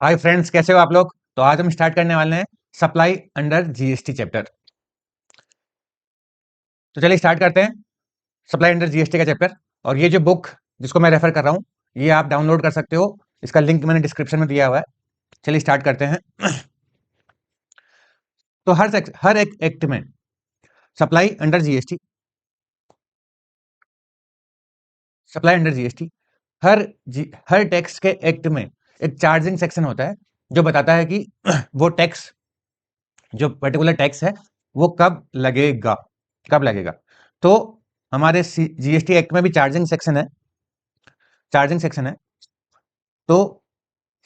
Hi friends, कैसे हो आप लोग। तो आज हम स्टार्ट करने वाले हैं सप्लाई अंडर जीएसटी चैप्टर। तो चलिए स्टार्ट करते हैं सप्लाई अंडर जीएसटी का चैप्टर। और ये जो बुक जिसको मैं रेफर कर रहा हूँ, ये आप डाउनलोड कर सकते हो। इसका लिंक मैंने डिस्क्रिप्शन में दिया हुआ है। चलिए स्टार्ट करते हैं। तो हर एक एक्ट में supply under GST supply under GST हर टैक्स के एक्ट में एक चार्जिंग सेक्शन होता है जो बताता है कि वो टैक्स, जो पर्टिकुलर टैक्स है, वो कब लगेगा। तो हमारे जीएसटी एक्ट में भी चार्जिंग सेक्शन है। तो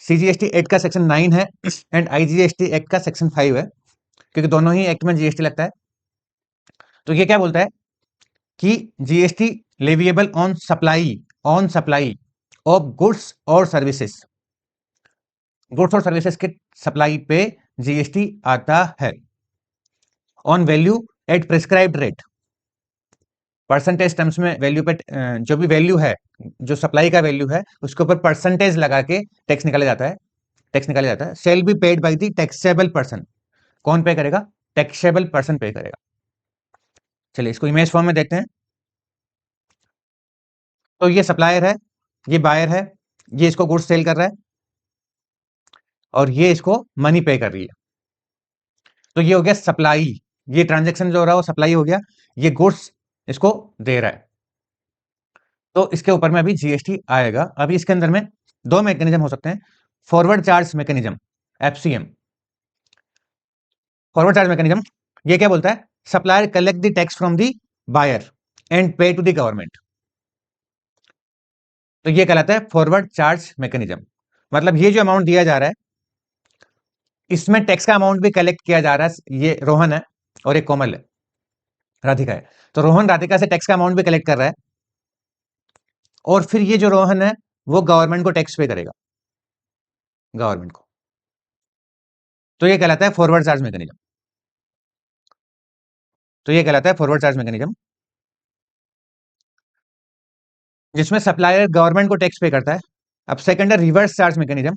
सीजीएसटी एक्ट का सेक्शन 9 है एंड आईजीएसटी एक्ट का सेक्शन 5 है, क्योंकि दोनों ही एक्ट में जीएसटी लगता है। तो ये क्या बोलता है कि GST leviable on supply of goods और सर्विसेज के सप्लाई पे जीएसटी आता है on value at prescribed rate. Percentage terms में वैल्यू पे जो भी वैल्यू है, जो सप्लाई का वैल्यू है, उसके ऊपर परसेंटेज लगा के टैक्स निकाला जाता है। Shall be paid by the taxable person. कौन पे करेगा? टैक्सेबल पर्सन पे करेगा। चलिए इसको इमेज फॉर्म में देखते हैं। तो ये सप्लायर है, ये बायर है, ये इसको गुड्स सेल कर रहा है और ये इसको मनी पे कर रही है। तो ये हो गया सप्लाई। ये ट्रांजेक्शन जो हो रहा है वो सप्लाई हो गया। ये गुड्स इसको दे रहा है, तो इसके ऊपर में अभी जीएसटी आएगा। अभी इसके अंदर में दो मैकेनिज्म हो सकते हैं। Forward charge mechanism, FCM. Forward charge mechanism ये क्या बोलता है? Supplier collect the tax from the buyer and pay to the government. तो ये कहलाता है फॉरवर्ड चार्ज मैकेनिज्म। मतलब ये जो अमाउंट दिया जा रहा है, इसमें टैक्स का अमाउंट भी कलेक्ट किया जा रहा है। ये रोहन है और एक कोमल है, राधिका है। तो रोहन राधिका से टैक्स का अमाउंट भी कलेक्ट कर रहा है और फिर ये जो रोहन है वो गवर्नमेंट को टैक्स पे करेगा, गवर्नमेंट को। तो ये कहलाता है फॉरवर्ड चार्ज मैकेनिज्म। जिसमें सप्लायर गवर्नमेंट को टैक्स पे करता है। अब सेकंड है रिवर्स चार्ज मैकेनिज्म।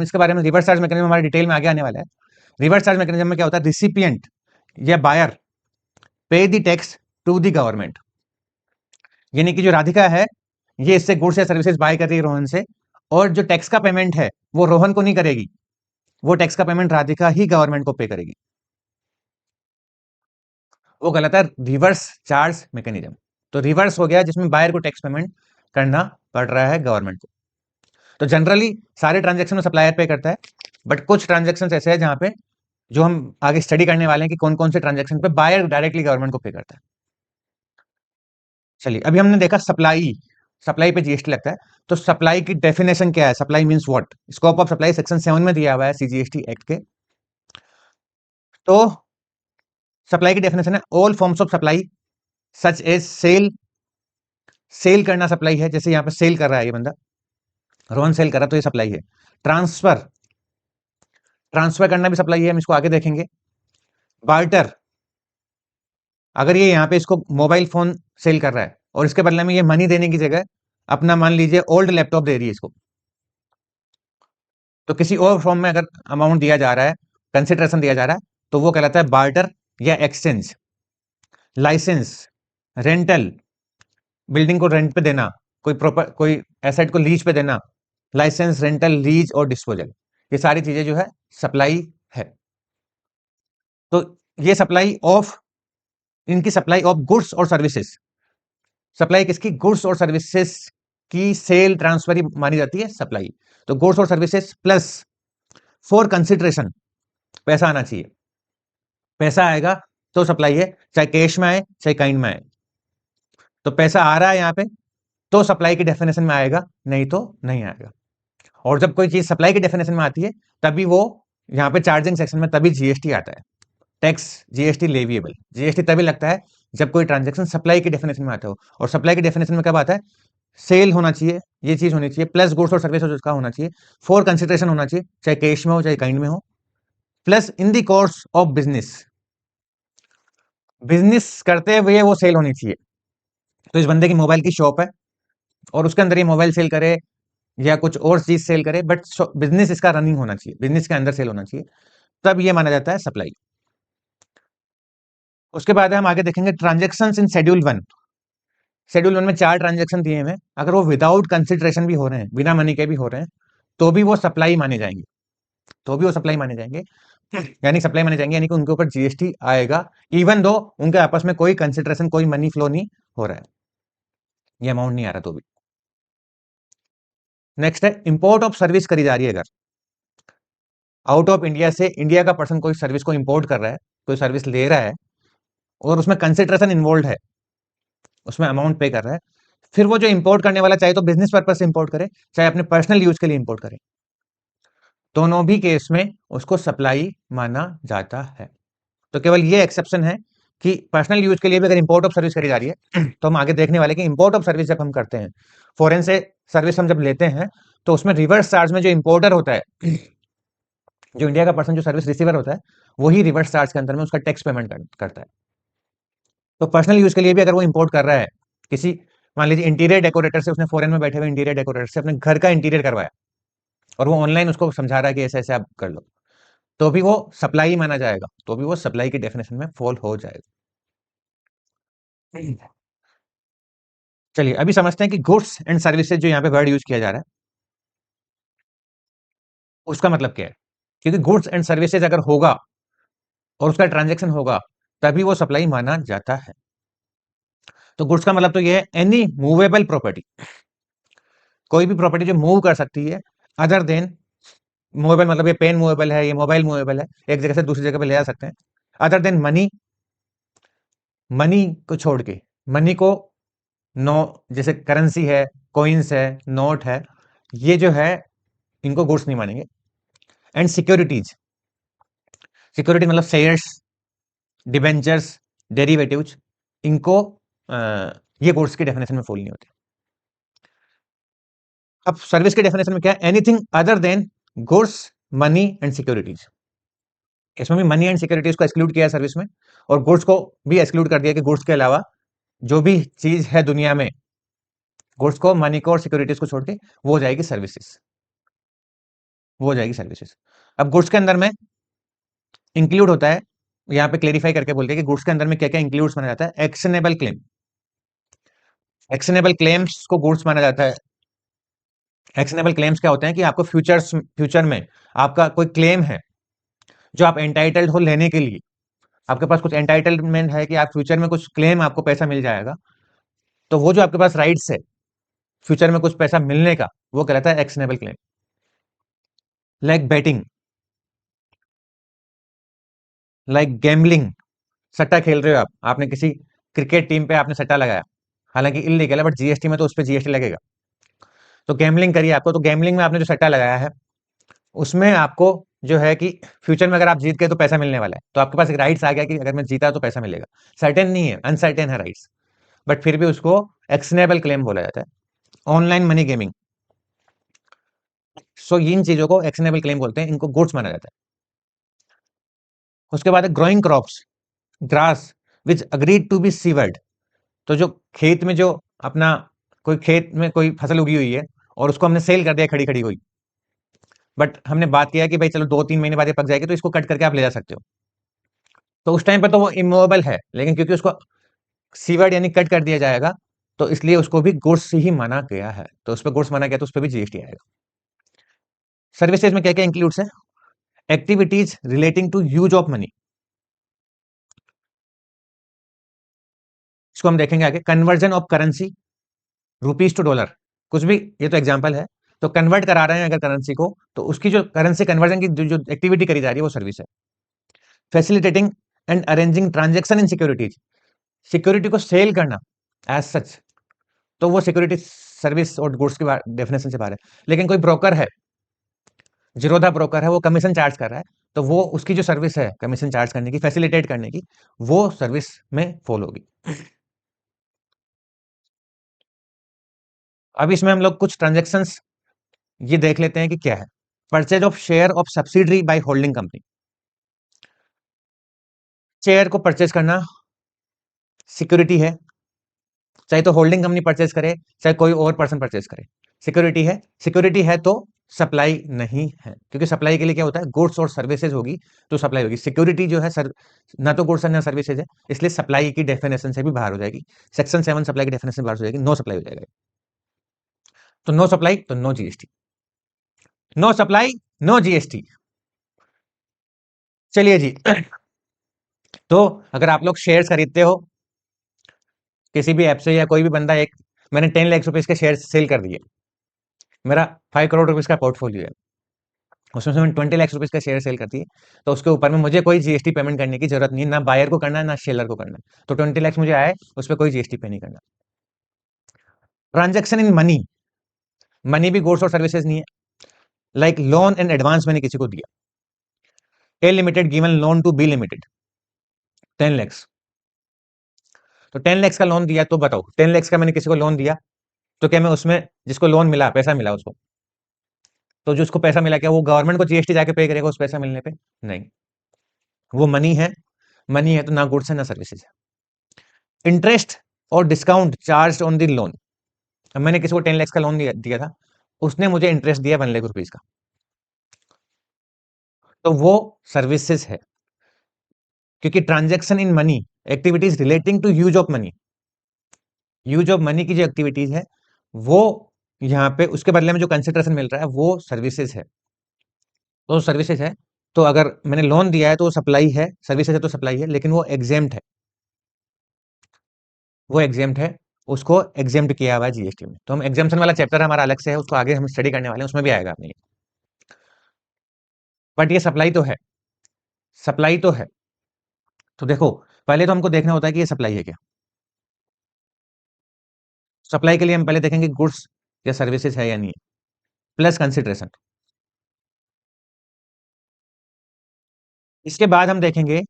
इसके बारे में, रिवर्स चार्ज मैकेनिज्म हमारे डिटेल में आगे आने वाला है। रिवर्स चार्ज मैकेनिज्म में क्या होता है? रिसिपिएंट या buyer pay the tax to the government. यानी कि जो राधिका है, ये इससे गुड्स या सर्विसेज बाय कर रही है रोहन से, और जो टैक्स का पेमेंट है वो रोहन को नहीं करेगी, वो टैक्स का पेमेंट राधिका ही गवर्नमेंट को पे करेगी। वो कहलाता है रिवर्स चार्ज मैकेनिज्म। तो रिवर्स हो गया जिसमें बायर को टैक्स पेमेंट करना पड़ रहा है गवर्नमेंट को। तो जनरली सारे ट्रांजेक्शन में सप्लायर पे करता है, बट कुछ ट्रांजेक्शन ऐसे हैं जहां पे, जो हम आगे स्टडी करने वाले हैं कि कौन कौन से ट्रांजेक्शन पे बायर डायरेक्टली गवर्नमेंट को पे करता है। चलिए अभी हमने देखा सप्लाई, सप्लाई पे जीएसटी लगता है। तो सप्लाई की डेफिनेशन क्या है? Supply means what? Scope of supply section 7 में दिया हुआ है सीजीएसटी एक्ट के। तो सप्लाई की डेफिनेशन है all forms of supply such as sale. Sale करना सप्लाई है, जैसे यहां पे सेल कर रहा है ये बंदा, रोहन सेल कर रहा है, तो ये सप्लाई है। ट्रांसफर, ट्रांसफर करना भी सप्लाई है, हम इसको आगे देखेंगे। बार्टर, अगर ये यहाँ पे इसको मोबाइल फोन सेल कर रहा है और इसके बदले में ये मनी देने की जगह अपना, मान लीजिए, ओल्ड लैपटॉप दे रही है इसको, तो किसी और फॉर्म में अगर अमाउंट दिया जा रहा है, कंसिडरेशन दिया जा रहा है, तो वो कहलाता है बार्टर या एक्सचेंज। लाइसेंस, रेंटल, बिल्डिंग को रेंट पे देना, कोई एसेट को लीज पे देना, लाइसेंस, रेंटल, लीज और डिस्पोजल, ये सारी चीजें जो है सप्लाई है। तो ये इनकी सप्लाई ऑफ गुड्स और सर्विसेज। सप्लाई किसकी? गुड्स और सर्विसेज की सेल, ट्रांसफर ही मानी जाती है सप्लाई। तो गुड्स और सर्विसेज प्लस फॉर कंसिडरेशन, पैसा आना चाहिए। पैसा आएगा तो सप्लाई है, चाहे कैश में आए चाहे काइंड में आए। तो पैसा आ रहा है यहाँ पे तो सप्लाई की डेफिनेशन में आएगा, नहीं तो नहीं आएगा। और जब कोई चीज सप्लाई की डेफिनेशन में आती है तभी वो यहाँ पे चार्जिंग सेक्शन में तभी जीएसटी आता है। टैक्स, जीएसटी लेविएबल, जीएसटी तभी लगता है जब कोई ट्रांजेक्शन सप्लाई की डेफिनेशन में आता हो। और सप्लाई की डेफिनेशन में कब आता है? सेल होना चाहिए, ये चीज होनी चाहिए, प्लस गुड्स और सर्विस उसका होना चाहिए, फॉर कंसिडरेशन होना चाहिए, चाहे कैश में हो चाहे काइंड में हो, plus in the course of business, business करते हुए वो सेल होनी चाहिए। तो इस बंदे की मोबाइल की शॉप है और उसके अंदर ये मोबाइल सेल करे, या कुछ और चीज सेल करे, बट बिजनेस इसका रनिंग होना चाहिए, बिजनेस के अंदर सेल होना चाहिए, तब ये माना जाता है सप्लाई। उसके बाद हम आगे देखेंगे ट्रांजेक्शन इन शेड्यूल 1। शेड्यूल 1 में 4 ट्रांजेक्शन दिए हुए हैं, अगर वो विदाउट कंसिडरेशन भी हो रहे हैं, बिना मनी के भी हो रहे हैं, तो भी वो सप्लाई माने जाएंगे, तो भी वो सप्लाई माने जाएंगे। यानी सप्लाई माने जाएंगे, यानी कि उनके ऊपर जीएसटी आएगा, इवन दो उनके आपस में कोई कंसिडरेशन, कोई मनी फ्लो नहीं हो रहा है, ये अमाउंट नहीं आ रहा तो भी। नेक्स्ट है इंपोर्ट ऑफ सर्विस करी जा रही है, अगर आउट ऑफ इंडिया से इंडिया का पर्सन कोई सर्विस को इंपोर्ट कर रहा है, कोई सर्विस ले रहा है, और उसमें कंसिडरेशन इन्वॉल्व है, उसमें अमाउंट पे कर रहा है, फिर वो जो इंपोर्ट करने वाला चाहे तो बिजनेस पर्पज से इंपोर्ट करे, चाहे अपने पर्सनल यूज के लिए इंपोर्ट करे, दोनों भी केस में उसको सप्लाई माना जाता है। तो केवल ये एक्सेप्शन है कि पर्सनल यूज के लिए भी अगर इंपोर्ट ऑफ सर्विस करी जा रही है तो हम आगे देखने वाले कि इंपोर्ट ऑफ सर्विस जब हम करते हैं, फॉरेन से सर्विस हम जब लेते हैं, तो उसमें रिवर्स चार्ज में जो इंपोर्टर होता है, जो इंडिया का पर्सन जो सर्विस रिसीवर होता है, वही रिवर्स चार्ज के अंदर में उसका टैक्स पेमेंट करता है। तो पर्सनल यूज के लिए भी अगर वो इंपोर्ट कर रहा है, किसी मान लीजिए इंटीरियर डेकोरेटर से, उसने फॉरेन में बैठे हुए इंटीरियर डेकोरेटर से अपने घर का इंटीरियर करवाया, और वो ऑनलाइन उसको समझा रहा है कि ऐसे ऐसे आप कर लो, तो भी वो सप्लाई माना जाएगा, तो भी वो सप्लाई की डेफिनेशन में फॉल हो जाएगा। चलिए अभी समझते हैं कि गुड्स एंड सर्विसेज जो यहाँ पे वर्ड यूज किया जा रहा है, उसका मतलब क्या है। क्योंकि गुड्स एंड सर्विसेज अगर होगा और उसका ट्रांजेक्शन होगा, तभी वो सप्लाई माना जाता है। तो गुड्स का मतलब तो ये है एनी मूवेबल प्रॉपर्टी, कोई भी प्रॉपर्टी जो मूव कर सकती है, अदर देन मूवेबल, मतलब ये पेन मूवेबल है, ये मोबाइल मूवेबल है, एक जगह से दूसरी जगह पे ले जा सकते हैं, अदर देन मनी, मनी को छोड़ के, मनी को नो, जैसे करेंसी है, कॉइन्स है, नोट है, ये जो है इनको गुड्स नहीं मानेंगे। एंड सिक्योरिटीज, सिक्योरिटी मतलब शेयर्स, डिबेंचर्स, डेरिवेटिव्स, इनको ये गुड्स की डेफिनेशन में फॉल नहीं होते। अब सर्विस की डेफिनेशन में क्या है, anything other than goods, money and securities. इसमें भी मनी एंड सिक्योरिटीज को एक्सक्लूड किया है सर्विस में, और गुड्स को भी एक्सक्लूड कर दिया कि गुड्स के अलावा जो भी चीज है दुनिया में, गुड्स को, मनी को और सिक्योरिटीज को छोड़ के वो हो जाएगी सर्विसेज, वो हो जाएगी सर्विसेज। अब गुड्स के अंदर में इंक्लूड होता है, यहाँ पे क्लेरिफाई करके बोलते हैं कि गुड्स के अंदर में क्या क्या इंक्लूड्स माना जाता है। एक्शनेबल क्लेम, एक्शनेबल क्लेम्स को गुड्स माना जाता है। एक्शनेबल क्लेम्स क्या होते हैं कि आपको फ्यूचर में आपका कोई क्लेम है जो आप एंटाइटल्ड हो लेने के लिए, आपके पास कुछ एंटाइटलमेंट है कि आप फ्यूचर में कुछ क्लेम, आपको पैसा मिल जाएगा, तो वो जो आपके पास राइट्स है फ्यूचर में कुछ पैसा मिलने का, वो कहलाता है actionable claim. Like betting, like gambling, सट्टा खेल रहे हो आप, आपने किसी क्रिकेट टीम पे आपने सट्टा लगाया, हालांकि इलीगल है, बट जीएसटी में तो उस पर जीएसटी लगेगा, तो गैम्बलिंग करिए आपको, तो गैम्बलिंग में आपने जो सट्टा लगाया है, उसमें आपको जो है कि फ्यूचर में अगर आप जीत गए तो पैसा मिलने वाला है, तो आपके पास एक राइट्स आ गया कि अगर मैं जीता तो पैसा मिलेगा। सर्टेन नहीं है, अनसर्टेन है राइट्स, बट फिर भी उसको एक्शनेबल क्लेम बोला जाता है। ऑनलाइन मनी गेमिंग, सो इन चीजों को एक्शनेबल क्लेम बोलते हैं, इनको गुड्स माना जाता है। उसके बाद growing crops, grass which agreed to be severed, तो जो खेत में जो अपना कोई खेत में कोई फसल उगी हुई है और उसको हमने सेल कर दिया खड़ी खड़ी हुई, बट हमने बात किया कि भाई चलो 2-3 महीने बाद ये पक जाएगी, तो इसको कट करके आप ले जा सकते हो, तो उस टाइम पर तो वो इमूवेबल है, लेकिन क्योंकि उसको सीवर्ड यानी कट कर दिया जाएगा, तो इसलिए उसको भी गुड्स ही माना गया है, तो उस पर गुड्स माना गया तो उस पर भी जीएसटी आएगा। सर्विसेज में क्या क्या इंक्लूड्स है, activities relating to use of money, इसको हम देखेंगे आगे। Conversion of currency, rupees to dollar, कुछ भी, ये तो एग्जांपल है, तो कन्वर्ट करा रहे हैं अगर करेंसी को, तो उसकी जो करेंसी कन्वर्जन की जो एक्टिविटी करी जा रही है वो सर्विस है। Facilitating and arranging transaction in securities, security को सेल करना एज सच, तो वो सिक्योरिटी सर्विस और गुड्स की डेफिनेशन से बाहर है। लेकिन कोई ब्रोकर है, जीरोधा ब्रोकर है, वो कमीशन चार्ज कर रहा है, तो वो उसकी जो सर्विस है कमीशन चार्ज करने की, फैसिलिटेट करने की, वो सर्विस में फॉल होगी। अब इसमें हम लोग कुछ ट्रांजेक्शन्स ये देख लेते हैं कि क्या है। Purchase of share of subsidiary by holding company, share को परचेज करना सिक्योरिटी है, चाहे तो होल्डिंग कंपनी परचेज करे, चाहे कोई और पर्सन परचेज करे, सिक्योरिटी है, सिक्योरिटी है तो सप्लाई नहीं है, क्योंकि सप्लाई के लिए क्या होता है, गुड्स और सर्विसेज होगी तो सप्लाई होगी। सिक्योरिटी जो है सर, ना तो गुड्स है ना सर्विसेज है, इसलिए सप्लाई की डेफिनेशन से भी बाहर हो जाएगी। सेक्शन 7 सप्लाई की डेफिनेशन से बाहर हो जाएगी, नो सप्लाई हो जाएगा। तो नो सप्लाई तो no GST, no supply no GST. चलिए जी। तो अगर आप लोग शेयर्स खरीदते हो किसी भी ऐप से, या कोई भी बंदा, एक मैंने 10 लाख रुपीज के शेयर सेल कर दिए, मेरा 5 करोड़ रुपीज का पोर्टफोलियो है, उसमें से मैंने 20 लाख रुपीज का शेयर सेल कर दिए, तो उसके ऊपर में मुझे कोई जीएसटी पेमेंट करने की जरूरत नहीं है, ना बायर को करना है ना सेलर को करना है। तो 20 लाख मुझे आए, उस पर कोई जीएसटी पे नहीं करना। ट्रांजेक्शन इन मनी, मनी भी गुड्स और सर्विसेज नहीं है। लाइक लोन एंड एडवांस मैंने किसी को दिया, A limited given loan to B limited 10 lakh, तो 10 लाख का लोन दिया, तो बताओ 10 लाख का मैंने किसी को लोन दिया, तो क्या मैं उसमें, जिसको लोन मिला, पैसा मिला उसको, तो जो उसको पैसा मिला क्या वो गवर्नमेंट को जीएसटी जाके पे करेगा उस पैसा मिलने पे? नहीं, वो मनी है, मनी है तो ना गुड्स है ना सर्विसेज है। इंटरेस्ट और discount charge on the loan, अब मैंने किसी को 10 लाख का लोन दिया था, उसने मुझे इंटरेस्ट दिया 1 लाख रुपीज का, तो वो सर्विसेज है, क्योंकि transaction in money, activities relating to use of money, use of money की जो एक्टिविटीज है वो यहाँ पे उसके बदले में जो कंसिडरेशन मिल रहा है वो सर्विसेज है, तो सर्विसेज है। तो अगर मैंने लोन दिया है तो सप्लाई है, सर्विसेज है तो सप्लाई है, लेकिन वो एग्जेम्प्ट है, वो एग्जेम्प्ट है, उसको एग्जेम्प्ट किया हुआ है जीएसटी में। तो हम एग्जाम्पशन वाला चैप्टर हमारा अलग से है, उसको आगे हम स्टडी करने वाले हैं, उसमें भी आएगा अपने। बट ये सप्लाई तो है, सप्लाई तो है। तो देखो, पहले तो हमको देखना होता है कि ये सप्लाई है क्या। सप्लाई के लिए हम पहले देखेंगे गुड्स या सर्विसेज है या नहीं है, प्लस कंसिडरेशन। इसके बाद हम देखेंगे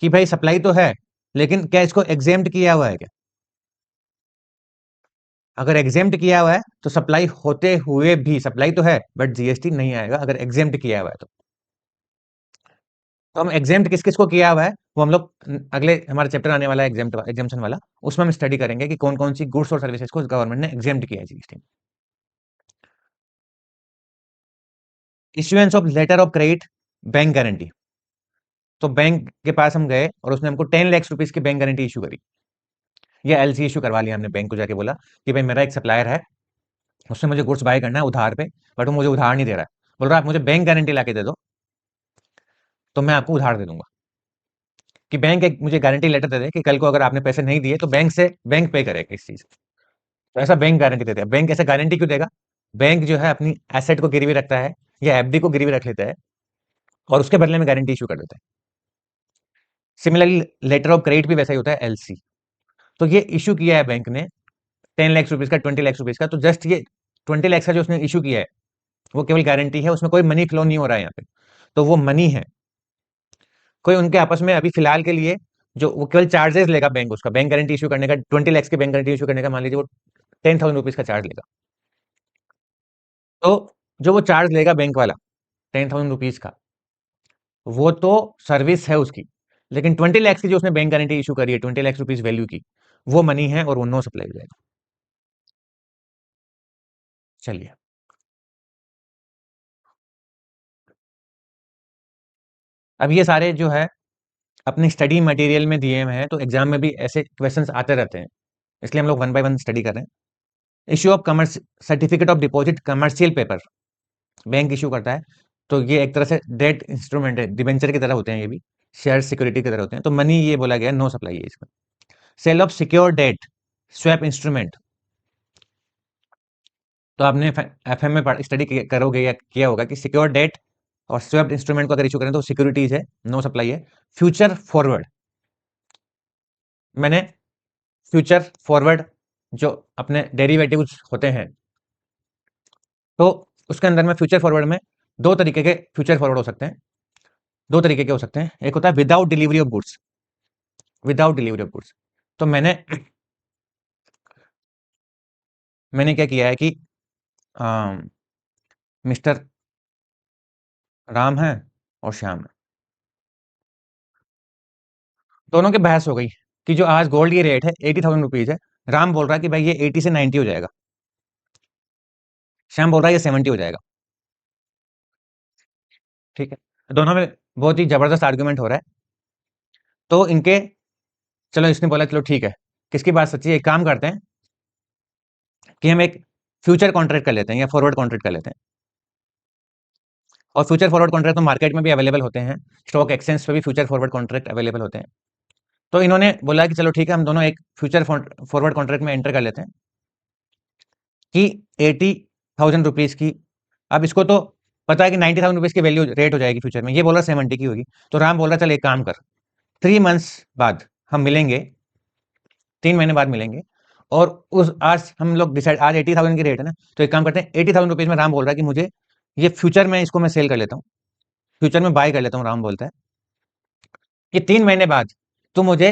कि भाई सप्लाई तो है, लेकिन क्या इसको एग्जेम्प्ट किया हुआ है क्या। अगर एग्जेम्प्ट किया हुआ है तो सप्लाई होते हुए भी, सप्लाई तो है बट जीएसटी नहीं आएगा अगर एग्जेम्प्ट किया हुआ है तो हम एग्जेम्प्ट किस किस को किया हुआ है वो हम लोग अगले हमारा चैप्टर आने वाला है एग्जेम्पशन वाला, उसमें हम स्टडी करेंगे कि कौन कौन सी गुड्स और सर्विसेज को गवर्नमेंट ने एग्जेम्प्ट किया है जीएसटी में। Issuance of letter of credit, bank guarantee, तो बैंक के पास हम गए और उसने हमको 10 लाख रुपीज की बैंक गारंटी इशू करी, या एलसी इशू करवा लिया हमने, बैंक को जाके बोला कि भाई मेरा एक सप्लायर है, उससे मुझे गुड्स बाय करना है उधार पे, बट वो मुझे उधार नहीं दे रहा है, बोल रहा है आप मुझे बैंक गारंटी ला के दे दो तो मैं आपको उधार दे दूंगा, कि बैंक एक मुझे गारंटी लेटर दे दे कि कल को अगर आपने पैसे नहीं दिए तो बैंक पे करेगा इस चीज। तो ऐसा बैंक गारंटी देता है। बैंक ऐसा गारंटी क्यों देगा? बैंक जो है अपनी एसेट को गिरवी रखता है या एफडी को गिरवी रख लेता है और उसके बदले में गारंटी इशू कर देता है। सिमिलरली लेटर ऑफ क्रेडिट भी वैसा ही होता है, एलसी। तो ये इशू किया है बैंक ने 10 लाख रुपीज का, 20 लाख रुपीज का, तो जस्ट ये 20 लाख का जो उसने इशू किया है वो केवल गारंटी है, उसमें कोई मनी फ्लो नहीं हो रहा है यहाँ पे, तो वो मनी है। कोई उनके आपस में अभी फिलहाल के लिए जो वो केवल चार्जेस लेगा बैंक, उसका बैंक गारंटी इशू करने का, 20 लाख की बैंक गारंटी इशू करने का मान लीजिए वो 10,000 रुपीज का चार्ज लेगा, तो जो वो चार्ज लेगा बैंक वाला 10,000 रुपीज का, वो तो सर्विस है उसकी, लेकिन 20 लाख की जो उसने बैंक गारंटी इशू करी है 20 लाख रुपीज वैल्यू की, वो मनी है और वो नो सप्लाई हो जाएगा। चलिए, अब ये सारे जो है अपनी स्टडी मटेरियल में दिए हुए हैं, तो एग्जाम में भी ऐसे क्वेश्चंस आते रहते हैं, इसलिए हम लोग वन बाय वन स्टडी कर रहे हैं। Issue of commerce certificate of deposit, commercial paper bank issue करता है, तो ये एक तरह से डेट इंस्ट्रूमेंट है, डिबेंचर की तरह होते हैं ये भी, शेयर सिक्योरिटी की तरह होते हैं, तो मनी ये बोला गया नो सप्लाई है इसमें। Sale of secure debt, swap instrument, तो आपने एफएम में स्टडी करोगे या किया होगा कि सिक्योर डेट और स्वैप इंस्ट्रूमेंट को अगर इशू करें तो सिक्योरिटीज है, नो सप्लाई है। फ्यूचर फॉरवर्ड, मैंने फ्यूचर फॉरवर्ड जो अपने डेरिवेटिव्स होते हैं, तो उसके अंदर में फ्यूचर फॉरवर्ड में दो तरीके के फ्यूचर फॉरवर्ड हो सकते हैं, दो तरीके के हो सकते हैं। एक होता है without delivery of goods, without delivery of goods, तो मैंने क्या किया है कि मिस्टर राम है और श्याम है, दोनों की बहस हो गई कि जो आज गोल्ड की रेट है 80,000 रुपीज है, राम बोल रहा है कि भाई ये 80 से 90 हो जाएगा, श्याम बोल रहा है ये 70 हो जाएगा। ठीक है, दोनों में बहुत ही जबरदस्त आर्गुमेंट हो रहा है। तो इनके, चलो इसने बोला चलो ठीक है, किसकी बात सच्ची है, एक काम करते हैं कि हम एक फ्यूचर कॉन्ट्रैक्ट कर लेते हैं या फॉरवर्ड कॉन्ट्रैक्ट कर लेते हैं। और फ्यूचर फॉरवर्ड कॉन्ट्रैक्ट तो मार्केट में भी अवेलेबल होते हैं, स्टॉक एक्सचेंज पे भी फ्यूचर फॉरवर्ड कॉन्ट्रैक्ट अवेलेबल होते हैं। तो इन्होंने बोला कि चलो ठीक है, हम दोनों एक फ्यूचर फॉरवर्ड कॉन्ट्रैक्ट में एंटर कर लेते हैं कि 80,000 रुपीज की। अब इसको तो पता है कि 90,000 रुपीज की वैल्यू रेट हो जाएगी फ्यूचर में, ये बोल रहा 70 की होगी। तो राम बोल रहा चल एक काम कर, 3 मंथ्स बाद हम मिलेंगे, 3 महीने बाद मिलेंगे, और उस आज हम लोग डिसाइड, आज 80,000 की रेट है ना, तो एक काम करते हैं 80,000 रुपीज में राम बोल रहा है कि मुझे ये फ्यूचर में इसको मैं सेल कर लेता हूँ, फ्यूचर में बाय कर लेता हूँ। राम बोलता है कि 3 महीने बाद तू मुझे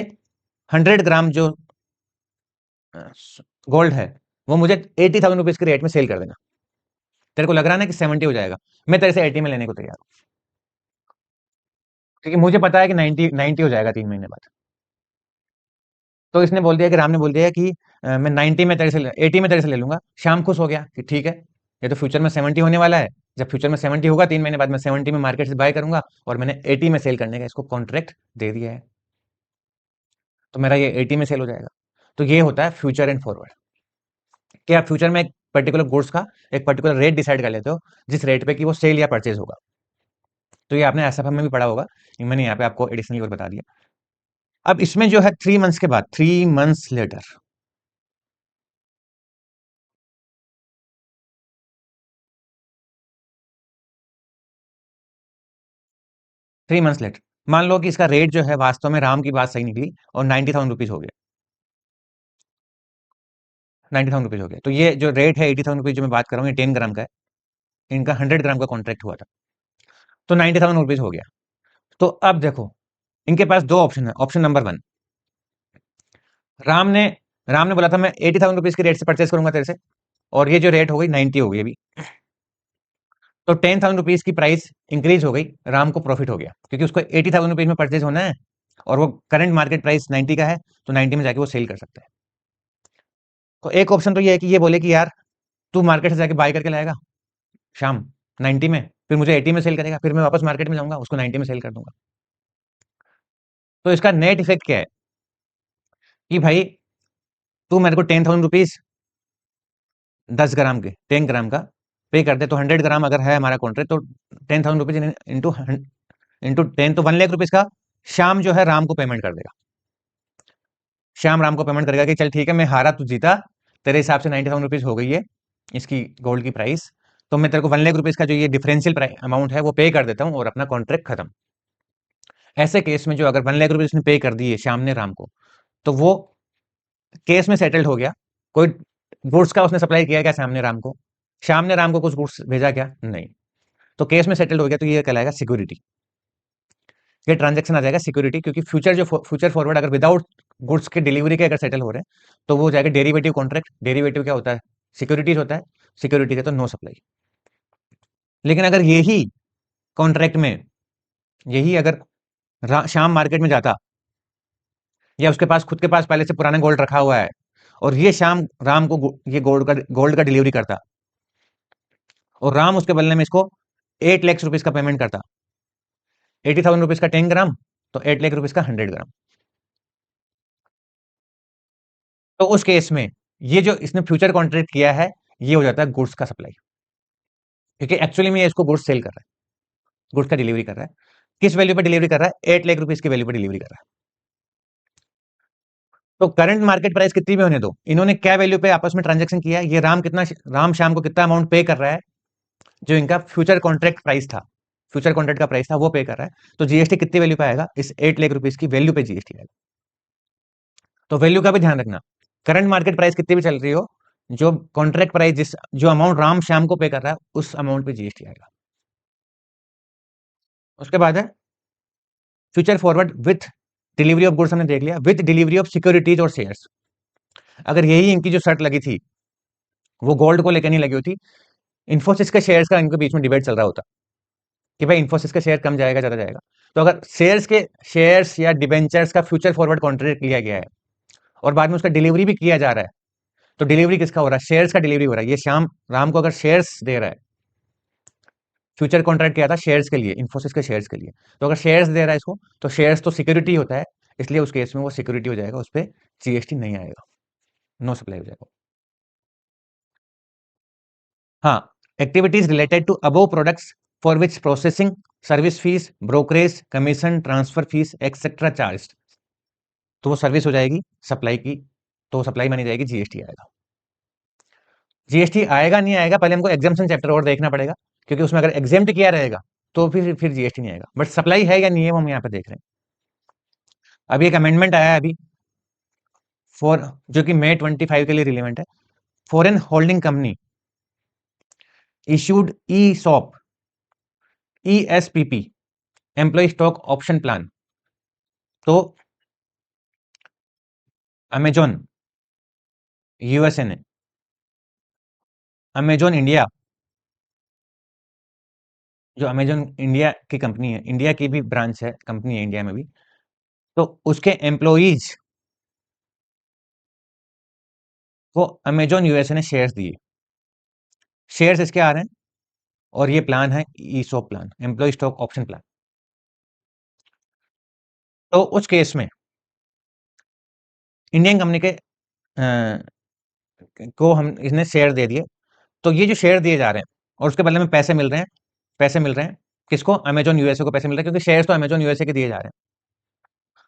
100 ग्राम जो गोल्ड है वो मुझे 80,000 रुपीज के रेट में सेल कर देना। तेरे को लग रहा है ना कि 70 हो जाएगा, मैं तेरे से 80 में लेने को तैयार हूँ, क्योंकि मुझे पता है कि 90 हो जाएगा 3 महीने बाद। तो इसने बोल दिया कि राम ने बोल दिया कि मैं 90 में तेरे से 80 में तेरे से ले लूंगा। श्याम खुश हो गया कि ठीक है, ये तो फ्यूचर में 70 होने वाला है, जब फ्यूचर में 70 होगा 3 महीने बाद मैं 70 में मार्केट से बाय करूंगा, और मैंने 80 में सेल करने का इसको कॉन्ट्रैक्ट दे दिया है, तो मेरा ये 80 में सेल हो जाएगा। तो ये होता है फ्यूचर एंड फॉरवर्ड, कि आप फ्यूचर में एक पर्टिकुलर गुड्स का एक पर्टिकुलर रेट डिसाइड कर लेते हो, जिस रेट पे कि वो सेल या परचेज होगा। तो ये आपने एसएफएम में भी पढ़ा होगा, मैंने यहाँ पे आपको एडिशनली और बता दिया। अब इसमें जो है 3 मंथ्स के बाद, 3 मंथ्स लेटर, 3 मंथ्स लेटर, मान लो कि इसका रेट जो है वास्तव में राम की बात सही निकली और 90,000 रुपीज हो गया, 90,000 रुपीज हो गया। तो ये जो रेट है 80,000 रुपीज जो मैं बात कर रहा हूँ, ये 10 ग्राम का है, इनका 100 ग्राम का कॉन्ट्रैक्ट हुआ था, तो 90,000 रुपीज हो गया। तो अब देखो, इनके पास दो ऑप्शन है। ऑप्शन नंबर 1, राम ने राम ने बोला था मैं 80,000 रुपीज के रेट से परचेस करूंगा तेरे से, और ये जो रेट हो गई 90 हो गई अभी, तो 10,000 रुपीज की प्राइस इंक्रीज हो गई, राम को प्रॉफिट हो गया, क्योंकि उसको 80,000 रुपीज में परचेज होना है, और वो करंट मार्केट प्राइस 90 का है, तो 90 में जाके वो सेल कर सकता है। तो एक ऑप्शन तो ये है कि ये बोले कि यार तू मार्केट से जाके बाय करके लाएगा शाम 90 में, फिर मुझे 80 में सेल करेगा, फिर मैं वापस मार्केट में जाऊंगा उसको 90 में सेल कर दूंगा। तो इसका नेट इफेक्ट क्या है कि भाई तू मेरे को 10,000 रुपीज 10 ग्राम के 10 ग्राम का पे कर दे, तो 100 ग्राम अगर है हमारा कॉन्ट्रैक्ट, तो 10,000 रुपीज इंटू इंटू 10, तो 1 लाख रुपीज का शाम जो है राम को पेमेंट कर देगा। श्याम राम को पेमेंट करेगा कि चल ठीक है, मैं हारा तू जीता, तेरे हिसाब से 90,000 रुपीज हो गई है इसकी गोल्ड की प्राइस, तो मैं तेरे को 1 लाख रुपीज का जो ये डिफरेंशियल अमाउंट है वो पे कर देता हूँ और अपना कॉन्ट्रैक्ट खत्म। ऐसे केस में जो अगर 1 लाख रुपीज उसने पे कर दिए श्याम ने राम को, तो वो केस में सेटल्ड हो गया। कोई गुड्स का उसने सप्लाई किया क्या श्याम ने राम को? श्याम ने राम को कुछ गुड्स भेजा क्या? नहीं। तो केस में सेटल्ड हो गया, तो ये कहलाएगा सिक्योरिटी, ये ट्रांजेक्शन आ जाएगा सिक्योरिटी, क्योंकि फ्यूचर फॉरवर्ड अगर विदाउट गुड्स के डिलीवरी के अगर सेटल हो रहे हैं, तो वो हो जाएगा डेरिवेटिव कॉन्ट्रैक्ट। डेरिवेटिव क्या होता है? सिक्योरिटीज होता है, सिक्योरिटी है तो नो सप्लाई। लेकिन अगर यही कॉन्ट्रैक्ट में, यही अगर शाम मार्केट में जाता, या उसके पास खुद के पास पहले से पुराना गोल्ड रखा हुआ है, और ये शाम राम को ये गोल्ड का डिलीवरी करता, और राम उसके बदले में इसको 8 लाख रुपीज का पेमेंट करता, 80,000 रुपीज का 10 ग्राम, तो 8 लाख रुपीज का 100 ग्राम। तो उस केस में ये जो इसने फ्यूचर कॉन्ट्रैक्ट किया है, ये हो जाता है गुड्स का सप्लाई, क्योंकि एक्चुअली में ये इसको गुड्स सेल कर रहा है, गुड्स का डिलीवरी कर रहा है। किस वैल्यू पे डिलीवरी कर रहा है? 8 लाख रुपीज की वैल्यू पे डिलीवरी कर रहा है। तो करंट मार्केट प्राइस कितनी भी होने दो, इन्होंने क्या वैल्यू पे आपस में ट्रांजेक्शन किया है, ये राम शाम को कितना अमाउंट पे कर रहा है, जो इनका फ्यूचर कॉन्ट्रैक्ट प्राइस था, फ्यूचर कॉन्ट्रैक्ट का प्राइस था, वो पे कर रहा है। तो जीएसटी कितनी वैल्यू पे आएगा? इस 8 लाख रुपीज की वैल्यू पे जीएसटी आएगा। तो वैल्यू का भी ध्यान रखना, करंट मार्केट प्राइस कितनी भी चल रही हो, जो कॉन्ट्रैक्ट प्राइस जो अमाउंट राम श्याम को पे कर रहा है, उस अमाउंट पे जीएसटी आएगा। उसके बाद है future forward with delivery of goods, हमने देख लिया, विथ डिलीवरी ऑफ सिक्योरिटीज और शेयर्स। अगर यही इनकी जो शर्त लगी थी वो गोल्ड को लेकर नहीं लगी होती, इन्फोसिस के शेयर्स का इनके बीच में डिबेट चल रहा होता कि भाई इन्फोसिस का शेयर कम जाएगा ज्यादा जाएगा, तो अगर शेयर्स या डिबेंचर्स का फ्यूचर फॉरवर्ड कॉन्ट्रैक्ट लिया गया है और बाद में उसका डिलीवरी भी किया जा रहा है, तो डिलीवरी किसका हो रहा है? शेयर्स का डिलीवरी हो रहा है। ये श्याम राम को अगर शेयर्स दे रहा है, फ्यूचर कॉन्ट्रैक्ट किया था शेयर्स के लिए, इन्फोसिस के शेयर्स के लिए, तो अगर शेयर्स दे रहा है इसको, तो शेयर्स तो सिक्योरिटी होता है, इसलिए उस केस में वो सिक्योरिटी हो जाएगा, उस पर जीएसटी नहीं आएगा, नो सप्लाई हो जाएगा। हाँ, activities related to above products for which processing, service fees, brokerage, commission, transfer fees etcetera charge, तो वो सर्विस हो जाएगी सप्लाई की, तो सप्लाई मानी जाएगी, जीएसटी आएगा। जीएसटी आएगा नहीं आएगा, पहले हमको एग्जाम्पशन चैप्टर और देखना पड़ेगा, क्योंकि उसमें अगर एग्जेम्प्ट किया रहेगा तो फिर जीएसटी नहीं आएगा, बट सप्लाई है या नहीं है वो हम यहाँ पे देख रहे हैं। अभी एक अमेंडमेंट आया है अभी फॉर, जो कि मई 25 के लिए रिलेवेंट है, foreign holding company issued ESOP, ESPP, employee stock option plan, तो अमेजॉन यूएसए ने, अमेजॉन इंडिया, जो अमेजॉन इंडिया की कंपनी है, इंडिया की भी ब्रांच है, कंपनी है इंडिया में भी, तो उसके एम्प्लॉइज को अमेजॉन यूएसए ने शेयर्स दिए। शेयर्स इसके आ रहे हैं, और ये प्लान है ESOP plan, employ stock option plan. तो उस केस में इंडियन कंपनी के को हम इसने शेयर दे दिए, तो ये जो शेयर दिए जा रहे हैं और उसके बदले में पैसे मिल रहे हैं, पैसे मिल रहे हैं किसको? अमेजॉन यूएसए को पैसे मिल रहे हैं, क्योंकि शेयर्स तो अमेजॉन यूएसए के दिए जा रहे हैं,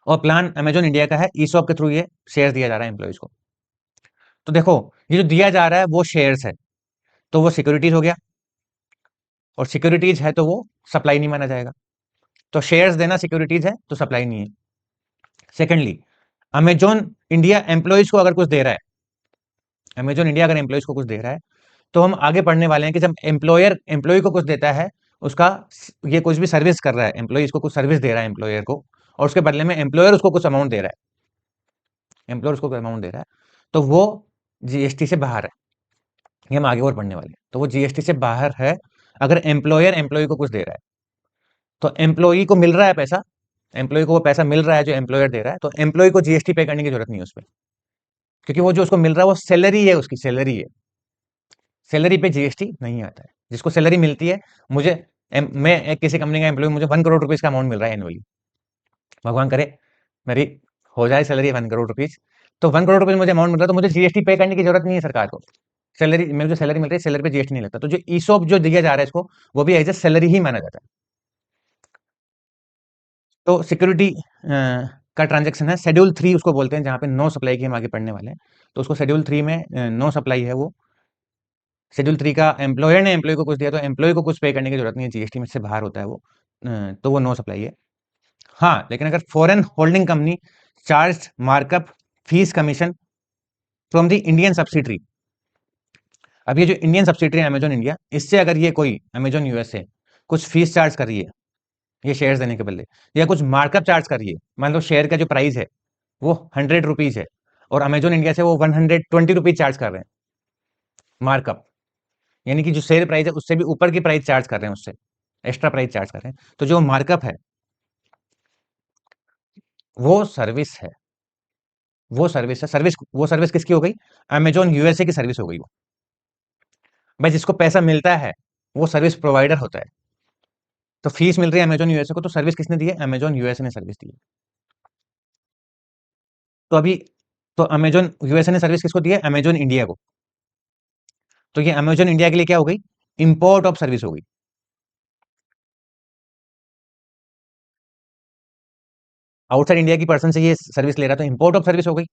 और प्लान अमेजॉन इंडिया का है, ईसॉप के थ्रू ये शेयर दिया जा रहा है एम्प्लॉइज को। तो देखो, ये जो दिया जा रहा है वो शेयर्स है, तो वो सिक्योरिटीज हो गया, और सिक्योरिटीज है तो वो सप्लाई नहीं माना जाएगा, तो शेयर्स देना सिक्योरिटीज है तो सप्लाई नहीं है। सेकेंडली, अमेजॉन इंडिया एम्प्लॉइज को अगर कुछ दे रहा है, अमेजॉन इंडिया अगर एम्प्लॉइज को कुछ दे रहा है, तो हम आगे पढ़ने वाले हैं कि जब एम्प्लॉयर एम्प्लॉय को कुछ देता है, उसका, ये कुछ भी सर्विस कर रहा है, एम्प्लॉय को कुछ सर्विस दे रहा है एम्प्लॉयर को, और उसके बदले में एम्प्लॉयर उसको कुछ अमाउंट दे रहा है, एम्प्लॉयर उसको कुछ अमाउंट दे रहा है, तो वो जीएसटी से बाहर है। ये हम आगे और पढ़ने वाले हैं, तो वो जीएसटी से बाहर है अगर एम्प्लॉयर एम्प्लॉय को कुछ दे रहा है। तो एम्प्लॉय को मिल रहा है पैसा, एम्प्लॉय को वो पैसा मिल रहा है जो एम्प्लॉयर दे रहा है, तो एम्प्लॉय को जीएसटी पे करने की जरूरत नहीं है उस पर, क्योंकि वो जो उसको मिल रहा है वो सैलरी है, उसकी सैलरी है, सैलरी पे जीएसटी नहीं आता है। जिसको सैलरी मिलती है, मुझे मैं एक किसी कंपनी का एम्प्लॉय, मुझे 1 करोड़ रुपीज का अमाउंट मिल रहा है एनुअली, भगवान करे मेरी हो जाए सैलरी 1 करोड़ रुपीज, तो 1 करोड़ रुपीज मुझे अमाउंट मिल रहा है, तो मुझे जीएसटी पे करने की जरूरत नहीं है सरकार को। सैलरी में जो सैलरी मिल रही है, सैलरी पे जीएसटी नहीं लगता, तो जो ईसॉप जो दिया जा रहा है इसको, वो भी एज ए सैलरी ही माना जाता है। तो सिक्योरिटी का ट्रांजेक्शन है, शेड्यूल 3 उसको बोलते हैं, जहां पे नो सप्लाई की हम आगे पढ़ने वाले हैं, तो उसको शेड्यूल 3 में नो सप्लाई है वो। शेड्यूल 3 का एम्प्लॉयर ने एम्प्लॉय को कुछ दिया, तो एम्प्लॉय को कुछ पे करने की जरूरत नहीं है, जीएसटी में से बाहर होता है वो, तो वो नो सप्लाई है। हाँ, लेकिन अगर foreign holding company charge markup, fees, commission from the Indian subsidiary, अब ये जो इंडियन सब्सिडरी है अमेजॉन इंडिया, इससे अगर ये कोई अमेजॉन यूएसए कुछ फीस चार्ज कर रही है ये शेयर्स देने के बदले, या कुछ मार्कअप चार्ज कर रही है, मान लो शेयर का जो प्राइस है वो 100 रुपीज है, और अमेजॉन इंडिया से वो 120 रुपीज चार्ज कर रहे हैं मार्कअप, यानी कि जो शेयर प्राइस है उससे भी ऊपर की प्राइस चार्ज कर रहे हैं, उससे एक्स्ट्रा प्राइस चार्ज कर रहे हैं, तो जो मार्कअप है वो सर्विस है, वो सर्विस है, सर्विस, वो सर्विस किसकी हो गई? अमेजॉन यूएसए की सर्विस हो गई वो। भाई जिसको पैसा मिलता है वो सर्विस प्रोवाइडर होता है, तो फीस मिल रही है अमेजॉन यूएसए को, तो सर्विस किसने दी है? अमेजॉन यूएसए ने सर्विस दी है। तो अभी, तो अमेजॉन यूएसए ने सर्विस किसको दी है? अमेजॉन इंडिया को, तो ये अमेजॉन इंडिया के लिए क्या हो गई? इंपोर्ट ऑफ सर्विस हो गई। आउटसाइड इंडिया की पर्सन से ये सर्विस ले रहा, तो इंपोर्ट ऑफ सर्विस हो गई।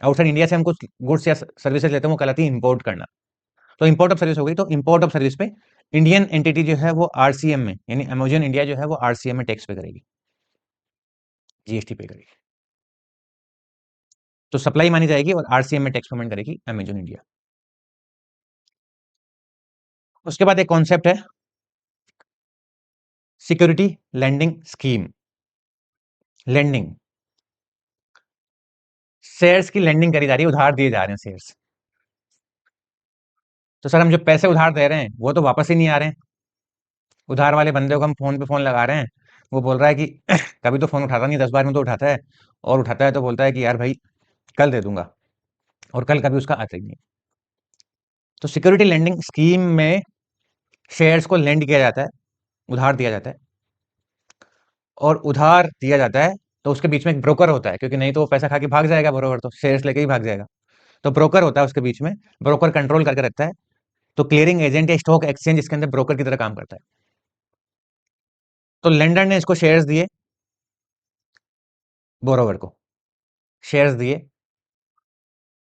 आउटसाइड इंडिया से हम कुछ गुड्स या सर्विसेज लेते हैं, वो कहलाती है इंपोर्ट करना, तो इंपोर्ट ऑफ सर्विस हो गई। तो इंपोर्ट ऑफ सर्विस पे इंडियन एंटिटी जो है वो आरसीएम में, यानी अमेजॉन इंडिया जो है वो आरसीएम में टैक्स पे करेगी, जीएसटी पे करेगी, तो सप्लाई मानी जाएगी और आरसीएम में टैक्स पेमेंट करेगी अमेजॉन इंडिया। उसके बाद एक कॉन्सेप्ट है security landing scheme. Landing, shares की लैंडिंग करी जा रही है, उधार दिए जा रहे हैं शेयर्स। तो सर हम जो पैसे उधार दे रहे हैं वो तो वापस ही नहीं आ रहे हैं, उधार वाले बंदे को हम फोन पे फोन लगा रहे हैं, वो बोल रहा है कि कभी तो फोन उठाता नहीं, 10 बार में तो उठाता है, और उठाता है तो बोलता है कि यार भाई कल दे दूंगा, और कल कभी उसका आता ही नहीं। तो सिक्योरिटी लेंडिंग स्कीम में शेयर्स को लेंड किया जाता है, उधार दिया जाता है, और उधार दिया जाता है तो उसके बीच में एक ब्रोकर होता है, क्योंकि नहीं तो वो पैसा खा के भाग जाएगा, बरोबर, तो शेयर्स लेके ही भाग जाएगा। तो ब्रोकर होता है उसके बीच में, ब्रोकर कंट्रोल करके रखता है। तो क्लियरिंग एजेंट या स्टॉक एक्सचेंज इसके अंदर ब्रोकर की तरह काम करता है। तो लेंडर ने इसको शेयर्स दिए, बोरोवर को शेयर्स दिए,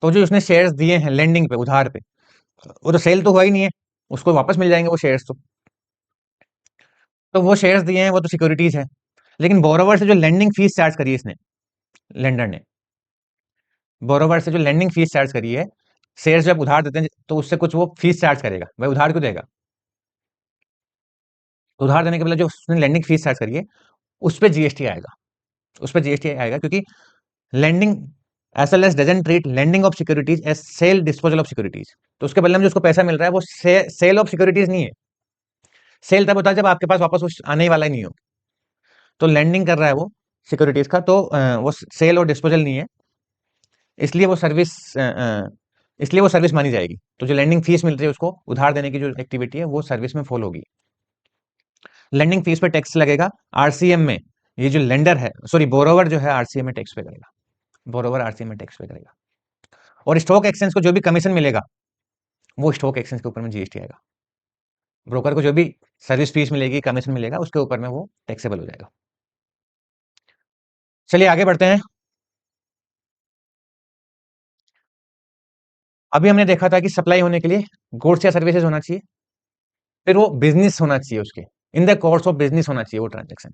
तो जो उसने शेयर्स दिए हैं लेंडिंग पे, उधार पे, वो तो सेल तो हुआ ही नहीं है, उसको वापस मिल जाएंगे वो शेयर्स। तो वो शेयर्स दिए हैं, वो तो सिक्योरिटीज है। लेकिन बोरोवर से जो लेंडिंग फीस चार्ज करी है इसने, लेंडर ने बोरोवर से जो लेंडिंग फीस चार्ज करी है, शेयर्स जब उधार देते हैं तो उससे कुछ वो फीस चार्ज करेगा। भाई उधार क्यों देगा? उधार देने के बदले जो उसने लेंडिंग फीस चार्ज करी है उस पर जीएसटी आएगा, उस पर जीएसटी आएगा, क्योंकि lending SLS doesn't treat lending of securities as sale disposal of securities। तो उसके बदले में जो उसको पैसा मिल रहा है वो सेल ऑफ सिक्योरिटीज नहीं है। सेल तब होता है जब आपके पास वापस कुछ आने ही वाला ही नहीं हो। तो लेंडिंग कर रहा है वो सिक्योरिटीज का, तो वो सेल और डिस्पोजल नहीं है, इसलिए वो सर्विस इसलिए वो सर्विस मानी जाएगी। तो जो लेंडिंग फीस मिल रही है उसको, उधार देने की जो एक्टिविटी है वो सर्विस में फॉल होगी। लेंडिंग फीस पे टैक्स लगेगा। आरसीएम में ये जो लेंडर है, सॉरी बोरोवर जो है, आरसीएम में टैक्स पे करेगा, बोरोवर आरसीएम में टैक्स पे करेगा। और स्टॉक एक्सचेंज को जो भी कमीशन मिलेगा वो स्टॉक एक्सचेंज के ऊपर में जीएसटी आएगा। ब्रोकर को जो भी सर्विस फीस मिलेगी, कमीशन मिलेगा, उसके ऊपर में वो टैक्सेबल हो जाएगा। चलिए आगे बढ़ते हैं। अभी हमने देखा था कि सप्लाई होने के लिए गुड्स या सर्विसेज होना चाहिए, फिर वो बिजनेस होना चाहिए, उसके in the course of business होना चाहिए वो ट्रांजेक्शन।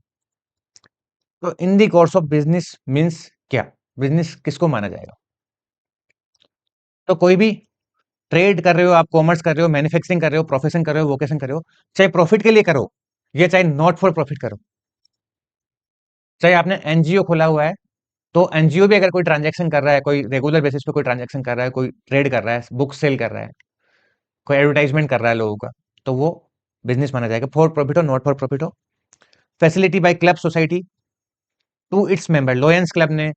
तो in the course of business means क्या? बिजनेस किसको माना जाएगा? तो कोई भी ट्रेड कर रहे हो आप, कॉमर्स कर रहे हो, मैन्युफैक्चरिंग कर रहे हो, प्रोफेशन कर रहे हो, वोकेशन कर रहे हो, चाहे प्रॉफिट के लिए करो या चाहे नॉट फॉर प्रॉफिट करो, चाहे आपने एनजीओ खोला हुआ है, तो एनजीओ भी अगर कोई ट्रांजैक्शन कर रहा है, कोई रेगुलर बेसिस पे कोई ट्रांजैक्शन कर रहा है, कोई ट्रेड कर रहा है, बुक सेल कर रहा है, कोई एडवर्टाइजमेंट कर रहा है लोगों का, तो वो बिजनेस माना जाएगा, फॉर प्रॉफिट हो नॉट फॉर प्रॉफिट हो। Facility by club society to its member, Lions club ने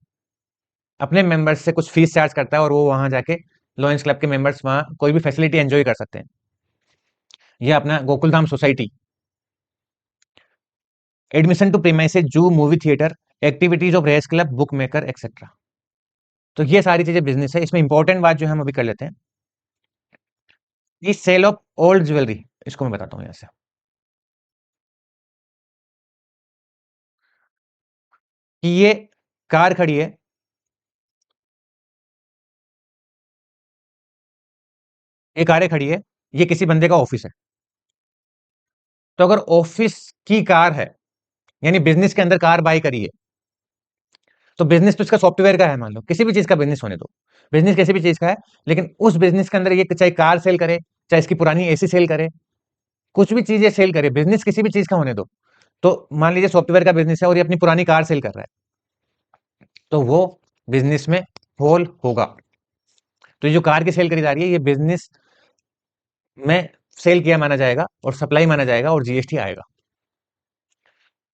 अपने मेंबर्स से कुछ फीस चार्ज करता है और वो वहां जाके लॉयंस क्लब के मेंबर्स वहां कोई भी फैसिलिटी एंजॉय कर सकते हैं। ये अपना Gokuldham society. Admission to premises, zoo, movie theatre, activities of race club, book maker etcetera. तो ये सारी चीजें बिजनेस है। इसमें इंपॉर्टेंट बात जो हम अभी कर लेते हैं, सेल ऑफ ओल्ड ज्वेलरी, इसको मैं बताता हूँ यहाँ से। कि ये कार खड़ी है, ये कारें खड़ी है, ये किसी बंदे का ऑफिस है। तो अगर ऑफिस की कार है, यानी बिजनेस के अंदर कार बाई करी है, तो बिजनेस तो इसका सॉफ्टवेयर का है, मान लो किसी भी चीज का बिजनेस होने दो, बिजनेस किसी भी चीज का है, लेकिन उस बिजनेस के अंदर ये चाहे कार सेल करे, चाहे इसकी पुरानी एसी सेल करे, कुछ भी चीजें सेल करे, बिजनेस किसी भी चीज का होने दो। तो मान लीजिए सॉफ्टवेयर का बिजनेस है और ये अपनी पुरानी कार सेल कर रहा है, तो वो बिजनेस में होल होगा। तो ये जो कार की सेल करी जा रही है, ये बिजनेस में सेल किया माना जाएगा और सप्लाई माना जाएगा और जीएसटी आएगा।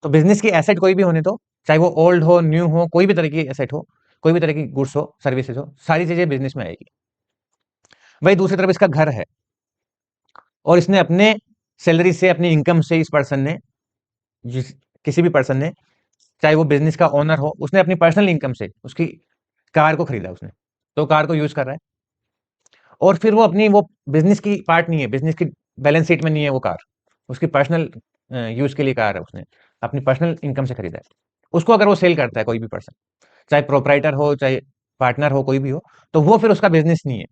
तो बिजनेस की एसेट कोई भी होने दो, चाहे वो ओल्ड हो, न्यू हो, कोई भी तरह की एसेट हो, कोई भी तरह की गुड्स हो, सर्विसेज हो, सारी चीजें बिजनेस में आएगी। वही दूसरी तरफ इसका घर है और इसने अपने सैलरी से, अपनी इनकम से, इस पर्सन ने, किसी भी पर्सन ने, चाहे वो बिजनेस का ओनर हो, उसने अपनी पर्सनल इनकम से उसकी कार को खरीदा उसने, तो कार को यूज कर रहा है, और फिर वो अपनी, वो बिजनेस की पार्ट नहीं है, बिजनेस की बैलेंस शीट में नहीं है वो कार, उसकी पर्सनल यूज के लिए कार है, उसने अपनी पर्सनल इनकम से खरीदा है। उसको अगर वो सेल करता है कोई भी पर्सन, चाहे प्रोपराइटर हो, चाहे पार्टनर हो, कोई भी हो, तो वो फिर उसका बिजनेस नहीं है,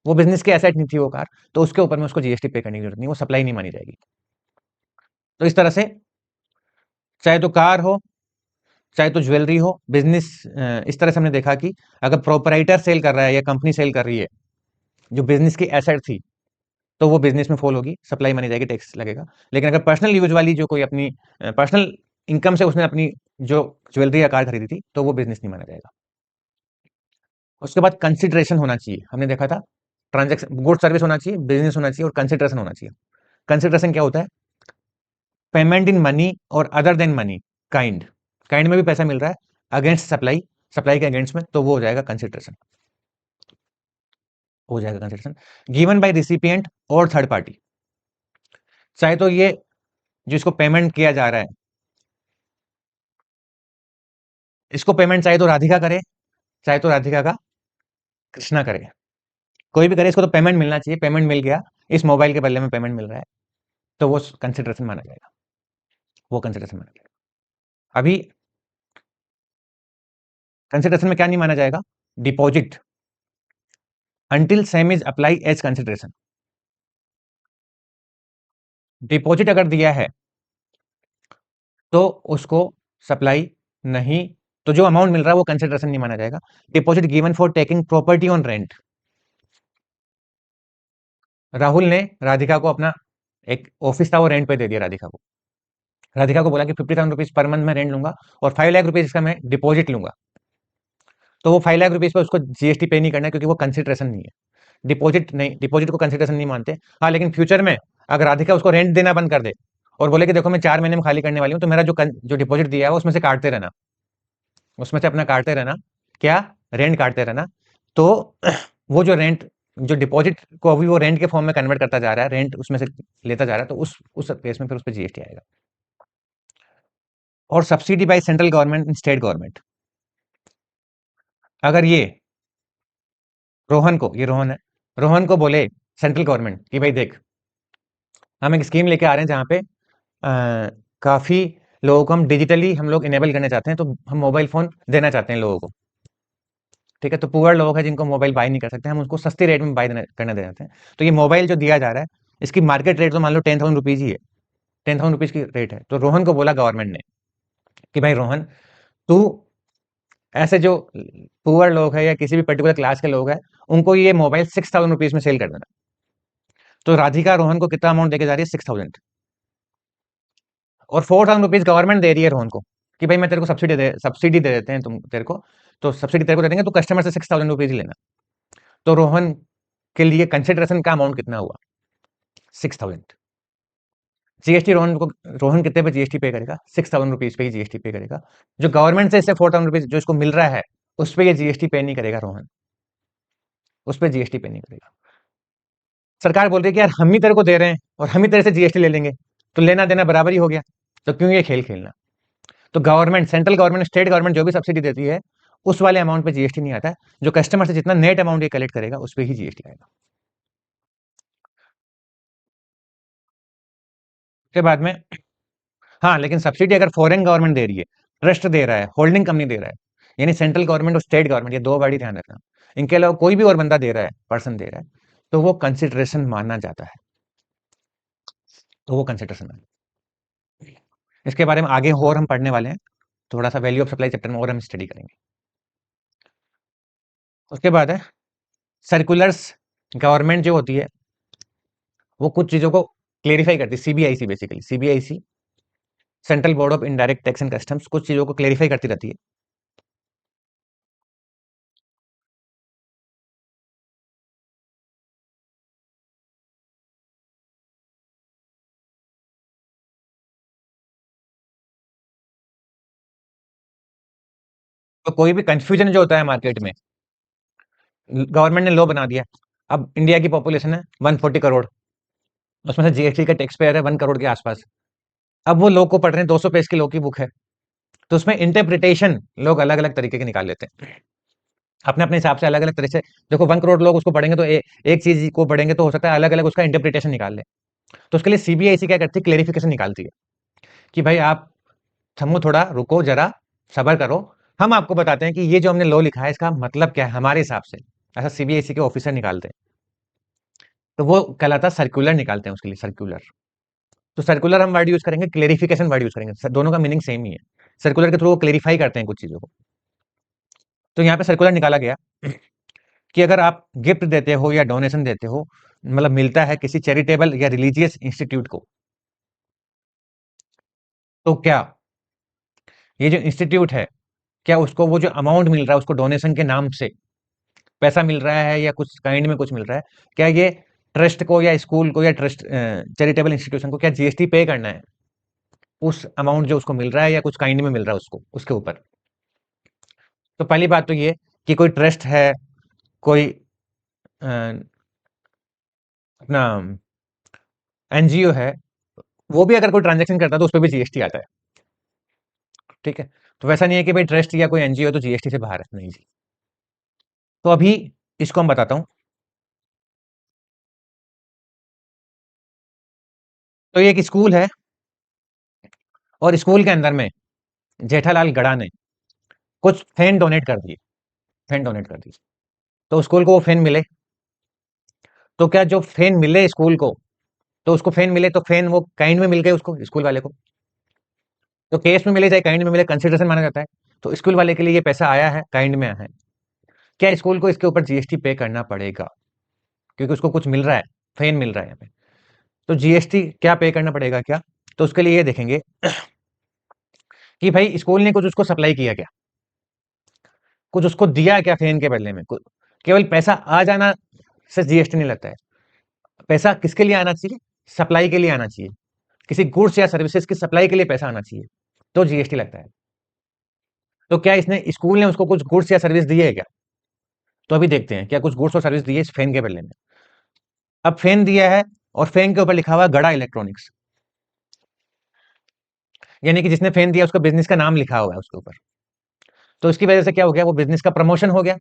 वो बिजनेस की एसेट नहीं थी वो कार, तो उसके ऊपर में उसको जीएसटी पे करने की जरूरत नहीं, वो सप्लाई नहीं मानी जाएगी। तो इस तरह से चाहे तो कार हो, चाहे तो ज्वेलरी हो, बिजनेस, इस तरह से हमने देखा कि अगर प्रोपराइटर सेल कर रहा है या कंपनी सेल कर रही है जो बिजनेस की एसेट थी, तो वो बिजनेस में फॉल होगी, सप्लाई मानी जाएगी, टैक्स लगेगा। लेकिन अगर पर्सनल यूज वाली जो कोई अपनी पर्सनल इनकम से उसने अपनी जो ज्वेलरी या कार खरीदी थी, तो वो बिजनेस नहीं माना जाएगा। उसके बाद कंसिडरेशन होना चाहिए, हमने देखा था ट्रांजेक्शन, गुड सर्विस होना चाहिए, बिजनेस होना चाहिए और कंसिडरेशन होना चाहिए। कंसिडरेशन क्या होता है? पेमेंट इन मनी और other than money, kind, kind में भी पैसा मिल रहा है अगेंस्ट सप्लाई, सप्लाई के अगेंस्ट में, तो वो हो जाएगा कंसिडरेशन। हो जाएगा कंसिडरेशन गिवन बाय रिसिपिएंट और थर्ड पार्टी। चाहे तो ये जिसको पेमेंट किया जा रहा है, इसको पेमेंट चाहे तो राधिका करे, चाहे तो राधिका का कृष्णा करे, कोई भी करे, इसको तो पेमेंट मिलना चाहिए। पेमेंट मिल गया, इस मोबाइल के बदले में पेमेंट मिल रहा है, तो वो कंसिडरेशन माना जाएगा, वो कंसिडरेशन माना जाएगा। अभी कंसिडरेशन में क्या नहीं माना जाएगा? Deposit until same is apply as consideration. Deposit अगर दिया है तो उसको सप्लाई नहीं, तो जो अमाउंट मिल रहा है वो कंसिडरेशन नहीं माना जाएगा। Deposit given for taking property on rent. Rahul ने राधिका को अपना एक ऑफिस था, वो रेंट पे दे दिया राधिका को। राधिका को बोला कि 50,000 रुपीज पर मंथ में रेंट लूंगा और 5 लाख रुपीज इसका मैं डिपॉजिट लूंगा। तो वो 5 लाख रुपीज पे उसको जीएसटी पे नहीं करना है, क्योंकि वो कंसिडरेशन नहीं है। डिपॉजिट नहीं, डिपॉजिट को कंसिडरेशन नहीं मानते। हाँ, लेकिन फ्यूचर में अगर राधिका उसको रेंट देना बंद कर दे और बोले कि देखो मैं 4 महीने में खाली करने वाली हूँ, तो मेरा जो डिपॉजिट दिया है उसमें से काटते रहना, उसमें से अपना काटते रहना, क्या, रेंट काटते रहना। तो वो जो रेंट, जो डिपॉजिट को अभी वो रेंट के फॉर्म में कन्वर्ट करता जा रहा है, रेंट उसमें से लेता जा रहा है, तो उस केस में फिर उस पर जीएसटी आएगा। और subsidy by central government and state government. अगर ये रोहन को, ये रोहन है, रोहन को बोले सेंट्रल गवर्नमेंट कि भाई देख, हम एक स्कीम लेके आ रहे हैं जहाँ पे काफी लोगों को हम डिजिटली हम लोग इनेबल करना चाहते हैं, तो हम मोबाइल फोन देना चाहते हैं लोगों को, ठीक है। तो पुअर लोग हैं जिनको मोबाइल बाय नहीं कर सकते, हम उसको सस्ती रेट में बाय करने दे जाते हैं। तो ये मोबाइल जो दिया जा रहा है, इसकी मार्केट रेट तो मान लो 10,000 रुपीज ही है, 10,000 रुपीज की रेट है। तो रोहन को बोला गवर्नमेंट ने कि भाई रोहन, तू ऐसे जो पुअर लोग हैं या किसी भी पर्टिकुलर क्लास के लोग हैं, उनको ये मोबाइल 6,000 रुपीज में सेल कर देना। तो राधिका रोहन को कितना अमाउंट देके जा रही है? 6,000। और 4,000 रुपीज गवर्नमेंट दे रही है रोहन को कि भाई मैं तेरे को सब्सिडी दे देते हैं तुम तेरे को, तो सब्सिडी तेरे को दे देंगे, तो कस्टमर से 6,000 रुपीज ही लेना। तो रोहन के लिए कंसिडरेशन का अमाउंट कितना हुआ? 6,000। जीएसटी रोहन कितने पे जीएसटी पे करेगा? 6,000 रुपीज पे ही जीएसटी पे करेगा। जो गवर्नमेंट से इससे 4,000 रुपीज जो इसको मिल रहा है, उस पर ये जीएसटी पे नहीं करेगा रोहन, उस पर जीएसटी पे नहीं करेगा। सरकार बोल रही है कि यार हम ही तेरे को दे रहे हैं और हम ही तेरे से जीएसटी ले लेंगे, तो लेना देना बराबर ही हो गया, तो क्यों ये खेल खेलना? तो government, central government, state government जो भी सब्सिडी देती है, उस वाले अमाउंट पे जीएसटी नहीं आता है। जो कस्टमर से जितना नेट अमाउंट ये कलेक्ट करेगा, उस पर ही जीएसटी आएगा। उसके बाद में, हाँ, लेकिन सब्सिडी अगर फॉरेन गवर्नमेंट दे रही है, ट्रस्ट दे रहा है, होल्डिंग कंपनी दे रहा है, यानी सेंट्रल गवर्नमेंट और स्टेट गवर्नमेंट, ये दो बार ही ध्यान रखना, इनके अलावा कोई भी और बंदा दे रहा है, पर्सन दे रहा है, तो वो कंसिडरेशन माना जाता है, तो वो कंसिडरेशन है। इसके बारे में आगे और हम पढ़ने वाले हैं, थोड़ा सा वैल्यू ऑफ सप्लाई चैप्टर में और हम स्टडी करेंगे। उसके बाद है सर्कुलर्स। गवर्नमेंट जो होती है वो कुछ चीजों को क्लेरिफाई करती है, CBIC, basically CBIC, central board of indirect tax and customs, कुछ चीजों को क्लेरिफाई करती रहती है। तो कोई भी कंफ्यूजन जो होता है मार्केट में, गवर्नमेंट ने लॉ बना दिया, अब इंडिया की पॉपुलेशन है 140 करोड़, उसमें से जीएसटी का टैक्स पेयर है 1 करोड़ के आसपास। अब वो लॉ को पढ़ रहे हैं, 200 पेज की लॉ की बुक है, तो उसमें इंटरप्रिटेशन लोग अलग अलग तरीके के निकाल लेते हैं, अपने अपने हिसाब से अलग अलग तरह से। देखो 1 करोड़ लोग उसको पढ़ेंगे, तो एक चीज को पढ़ेंगे तो हो सकता है अलग अलग उसका इंटरप्रिटेशन निकाल ले। तो उसके लिए सीबीआईसी क्या करती है? क्लेरिफिकेशन निकालती है कि भाई आप थमो, थोड़ा रुको, जरा सबर करो, हम आपको बताते हैं कि ये जो हमने लॉ लिखा है इसका मतलब क्या है हमारे हिसाब से। ऐसा सीबीआईसी के ऑफिसर निकालते हैं, तो वो कहलाता है सर्कुलर, निकालते हैं उसके लिए सर्कुलर। तो सर्कुलर हम वर्ड यूज करेंगे, क्लेरिफिकेशन वर्ड यूज करेंगे, दोनों का मीनिंग सेम ही है। सर्कुलर के थ्रू वो क्लेरिफाई करते हैं कुछ चीजों को। तो यहाँ पे सर्कुलर निकाला गया कि अगर आप गिफ्ट देते हो या डोनेशन देते हो, मतलब मिलता है किसी चैरिटेबल या रिलीजियस इंस्टीट्यूट को, तो क्या ये जो इंस्टीट्यूट है, क्या उसको वो जो अमाउंट मिल रहा है उसको डोनेशन के नाम से पैसा मिल रहा है या कुछ काइंड में कुछ मिल रहा है, क्या ये ट्रस्ट को या स्कूल को या ट्रस्ट चैरिटेबल इंस्टीट्यूशन को क्या जीएसटी पे करना है उस अमाउंट जो उसको मिल रहा है या कुछ काइंड में मिल रहा है उसको, उसके ऊपर? तो पहली बात तो ये कि कोई ट्रस्ट है, कोई अपना एनजीओ है, वो भी अगर कोई ट्रांजैक्शन करता है तो उस पे भी जीएसटी आता है। ठीक है? तो वैसा नहीं है कि भाई ट्रस्ट या कोई एनजीओ तो जीएसटी से बाहर है, नहीं जी। तो अभी इसको हम बताता हूँ। तो ये एक स्कूल है और स्कूल के अंदर में जेठालाल गड़ा ने कुछ फैन डोनेट कर दिए, फैन डोनेट कर दिए। तो स्कूल को वो फैन मिले, तो क्या जो फैन मिले स्कूल को, तो उसको फैन मिले तो फैन वो काइंड में मिल गए उसको, स्कूल वाले को। तो केस में मिले चाहे काइंड में मिले, कंसिडरेशन माना जाता है। तो स्कूल वाले के लिए ये पैसा आया है, काइंड में आया है। क्या स्कूल को इसके ऊपर जीएसटी पे करना पड़ेगा? क्योंकि उसको कुछ मिल रहा है, फैन मिल रहा है यहाँ पे। तो जीएसटी क्या पे करना पड़ेगा क्या? तो उसके लिए ये देखेंगे कि भाई स्कूल ने कुछ उसको सप्लाई किया क्या, कुछ उसको दिया क्या फैन के बदले में। केवल पैसा आ जाना से जीएसटी नहीं लगता है। पैसा किसके लिए आना चाहिए? सप्लाई के लिए आना चाहिए। किसी गुड्स या सर्विसेज की सप्लाई के लिए पैसा आना चाहिए, तो जीएसटी लगता है। तो क्या इसने स्कूल ने उसको कुछ गुड्स या सर्विस दी है क्या? तो अभी देखते हैं क्या कुछ गुड्स और सर्विस दी है इस फैन के बदले में। अब फैन दिया है और फैन के ऊपर लिखा हुआ है गड़ा इलेक्ट्रॉनिक्स, यानी कि जिसने फैन दिया उसका बिजनेस का नाम लिखा हुआ है उसके ऊपर। तो इसकी वजह से क्या हो गया, वो बिजनेस का प्रमोशन हो गया।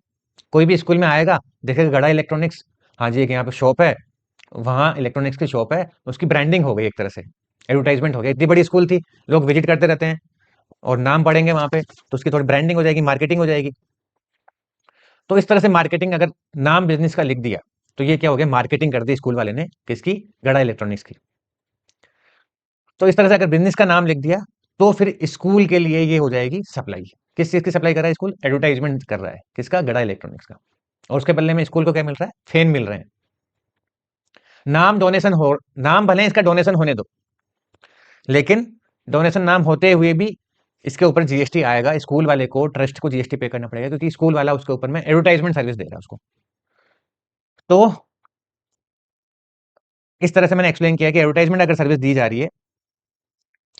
कोई भी स्कूल में आएगा, देखेगा गड़ा इलेक्ट्रॉनिक्स, हाँ जी एक यहाँ पे शॉप है, वहाँ इलेक्ट्रॉनिक्स की शॉप है, उसकी ब्रांडिंग हो गई एक तरह से, एडवर्टाइजमेंट हो गया। इतनी बड़ी स्कूल थी, लोग विजिट करते रहते हैं और नाम पढ़ेंगे वहां पे, तो उसकी थोड़ी ब्रांडिंग हो जाएगी, मार्केटिंग हो जाएगी। तो इस तरह से मार्केटिंग, अगर नाम बिजनेस का लिख दिया तो ये क्या हो गया, मार्केटिंग कर दी स्कूल वाले ने, किसकी? गड़ा इलेक्ट्रॉनिक्स की। तो इस तरह से अगर बिजनेस का नाम लिख दिया तो फिर स्कूल के लिए ये हो जाएगी सप्लाई। किस चीज की सप्लाई कर रहा है स्कूल? एडवर्टाइजमेंट कर रहा है, किसका? गड़ा इलेक्ट्रॉनिक्स का। और उसके बदले में स्कूल को क्या मिल रहा है? फैन मिल रहे हैं। नाम डोनेशन हो, नाम भले इसका डोनेशन होने दो, लेकिन डोनेशन नाम होते हुए भी इसके ऊपर जीएसटी आएगा। स्कूल वाले को, ट्रस्ट को जीएसटी पे करना पड़ेगा, क्योंकि स्कूल वाला उसके ऊपर में एडवर्टाइजमेंट सर्विस दे रहा है उसको। तो इस तरह से मैंने एक्सप्लेन किया कि एडवर्टाइजमेंट अगर सर्विस दी जा रही है,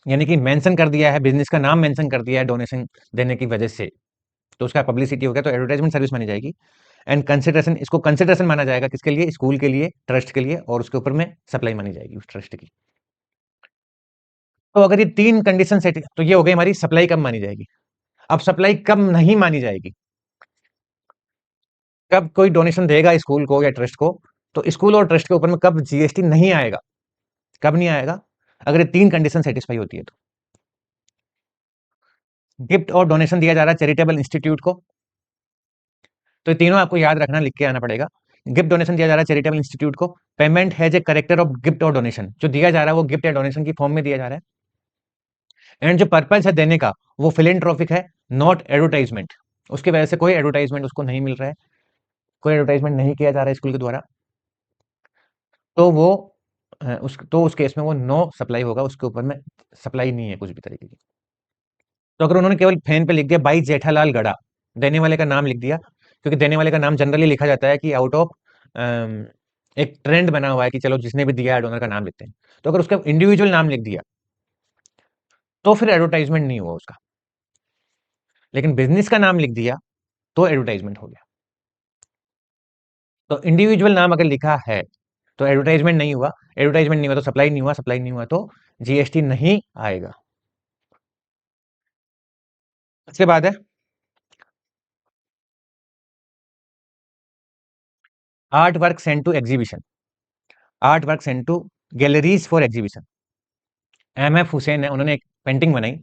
यानी कि मेंशन कर दिया है, बिजनेस का नाम मेंशन कर दिया है डोनेशन देने की वजह से, तो उसका पब्लिसिटी हो गया, तो एडवर्टाइजमेंट सर्विस मानी जाएगी। एंड कंसिडरेशन, इसको कंसिडरेशन माना जाएगा किसके लिए? स्कूल के लिए, ट्रस्ट के लिए, और उसके ऊपर में सप्लाई मानी जाएगी उस ट्रस्ट की। तो अगर ये तीन कंडीशन सेट, तो ये हो गई हमारी सप्लाई कब मानी जाएगी। अब सप्लाई कब नहीं मानी जाएगी, कब कोई डोनेशन देगा स्कूल को या ट्रस्ट को, तो स्कूल और ट्रस्ट के ऊपर में कब जीएसटी नहीं आएगा, कब नहीं आएगा? अगर ये तीन कंडीशन सेटिस्फाई होती है तो। गिफ्ट और डोनेशन दिया जा रहा है चैरिटेबल इंस्टीट्यूट को, तो ये तीनों आपको याद रखना, लिख के आना पड़ेगा। गिफ्ट डोनेशन दिया जा रहा है चैरिटेबल इंस्टीट्यूट को। Payment has a character of gift और डोनेशन, जो दिया जा रहा है वो गिफ्ट या डोनेशन की फॉर्म में दिया जा रहा है। एंड जो पर्पज है देने का, वो फिलेंट्रोपिक है, नॉट एडवर्टाइजमेंट। उसकी वजह से कोई एडवर्टाइजमेंट उसको नहीं मिल रहा है, कोई एडवर्टाइजमेंट नहीं किया जा रहा है स्कूल के द्वारा। तो वो उस केस में वो नो सप्लाई होगा, उसके ऊपर में सप्लाई नहीं है कुछ भी तरीके की। तो अगर उन्होंने केवल फैन पे लिख दिया बाई जेठालाल गड़ा, देने वाले का नाम लिख दिया, क्योंकि देने वाले का नाम जनरली लिखा जाता है कि आउट ऑफ एक ट्रेंड बना हुआ है कि चलो जिसने भी दिया है डोनर का नाम लिखते हैं। तो अगर उसका इंडिविजुअल नाम लिख दिया तो फिर एडवर्टाइजमेंट नहीं हुआ उसका, लेकिन बिजनेस का नाम लिख दिया तो एडवर्टाइजमेंट हो गया। तो इंडिविजुअल नाम अगर लिखा है तो एडवर्टाइजमेंट नहीं हुआ, एडवर्टाइजमेंट नहीं हुआ तो सप्लाई नहीं हुआ, सप्लाई नहीं हुआ तो जीएसटी नहीं आएगा। उसके बाद है art work sent to exhibition, art work sent to galleries for exhibition. M F Husain है, उन्होंने एक पेंटिंग बनाई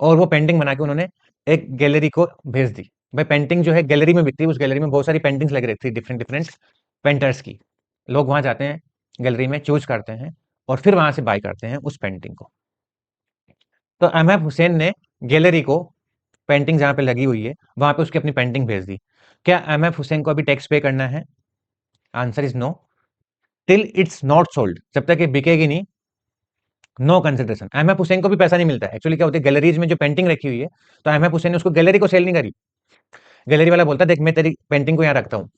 और वो पेंटिंग बना के उन्होंने एक गैलरी को भेज दी। भाई पेंटिंग जो है गैलरी में बिकती है, उस गैलरी में बहुत सारी पेंटिंग्स लगी रहती है डिफरेंट डिफरेंट पेंटर्स की। लोग वहां जाते हैं, गैलरी में चूज करते हैं और फिर वहां से बाय करते हैं उस पेंटिंग को। तो एम एफ हुसैन ने गैलरी को, पेंटिंग जहां पे लगी हुई है वहां पे उसकी अपनी पेंटिंग भेज दी। क्या एम एफ हुसैन को अभी टैक्स पे करना है? Answer is no, till it's not sold, जब तक ये बिकेगी नहीं, no consideration. M F Husain को भी पैसा नहीं मिलता है। एक्चुअली क्या होती है, गैलरीज में जो पेंटिंग रखी हुई है, तो एम एफ हुसैन ने उसको गैलरी को सेल नहीं करी। गैलरी वाला बोलता है देख मैं तेरी पेंटिंग को यहाँ रखता हूँ,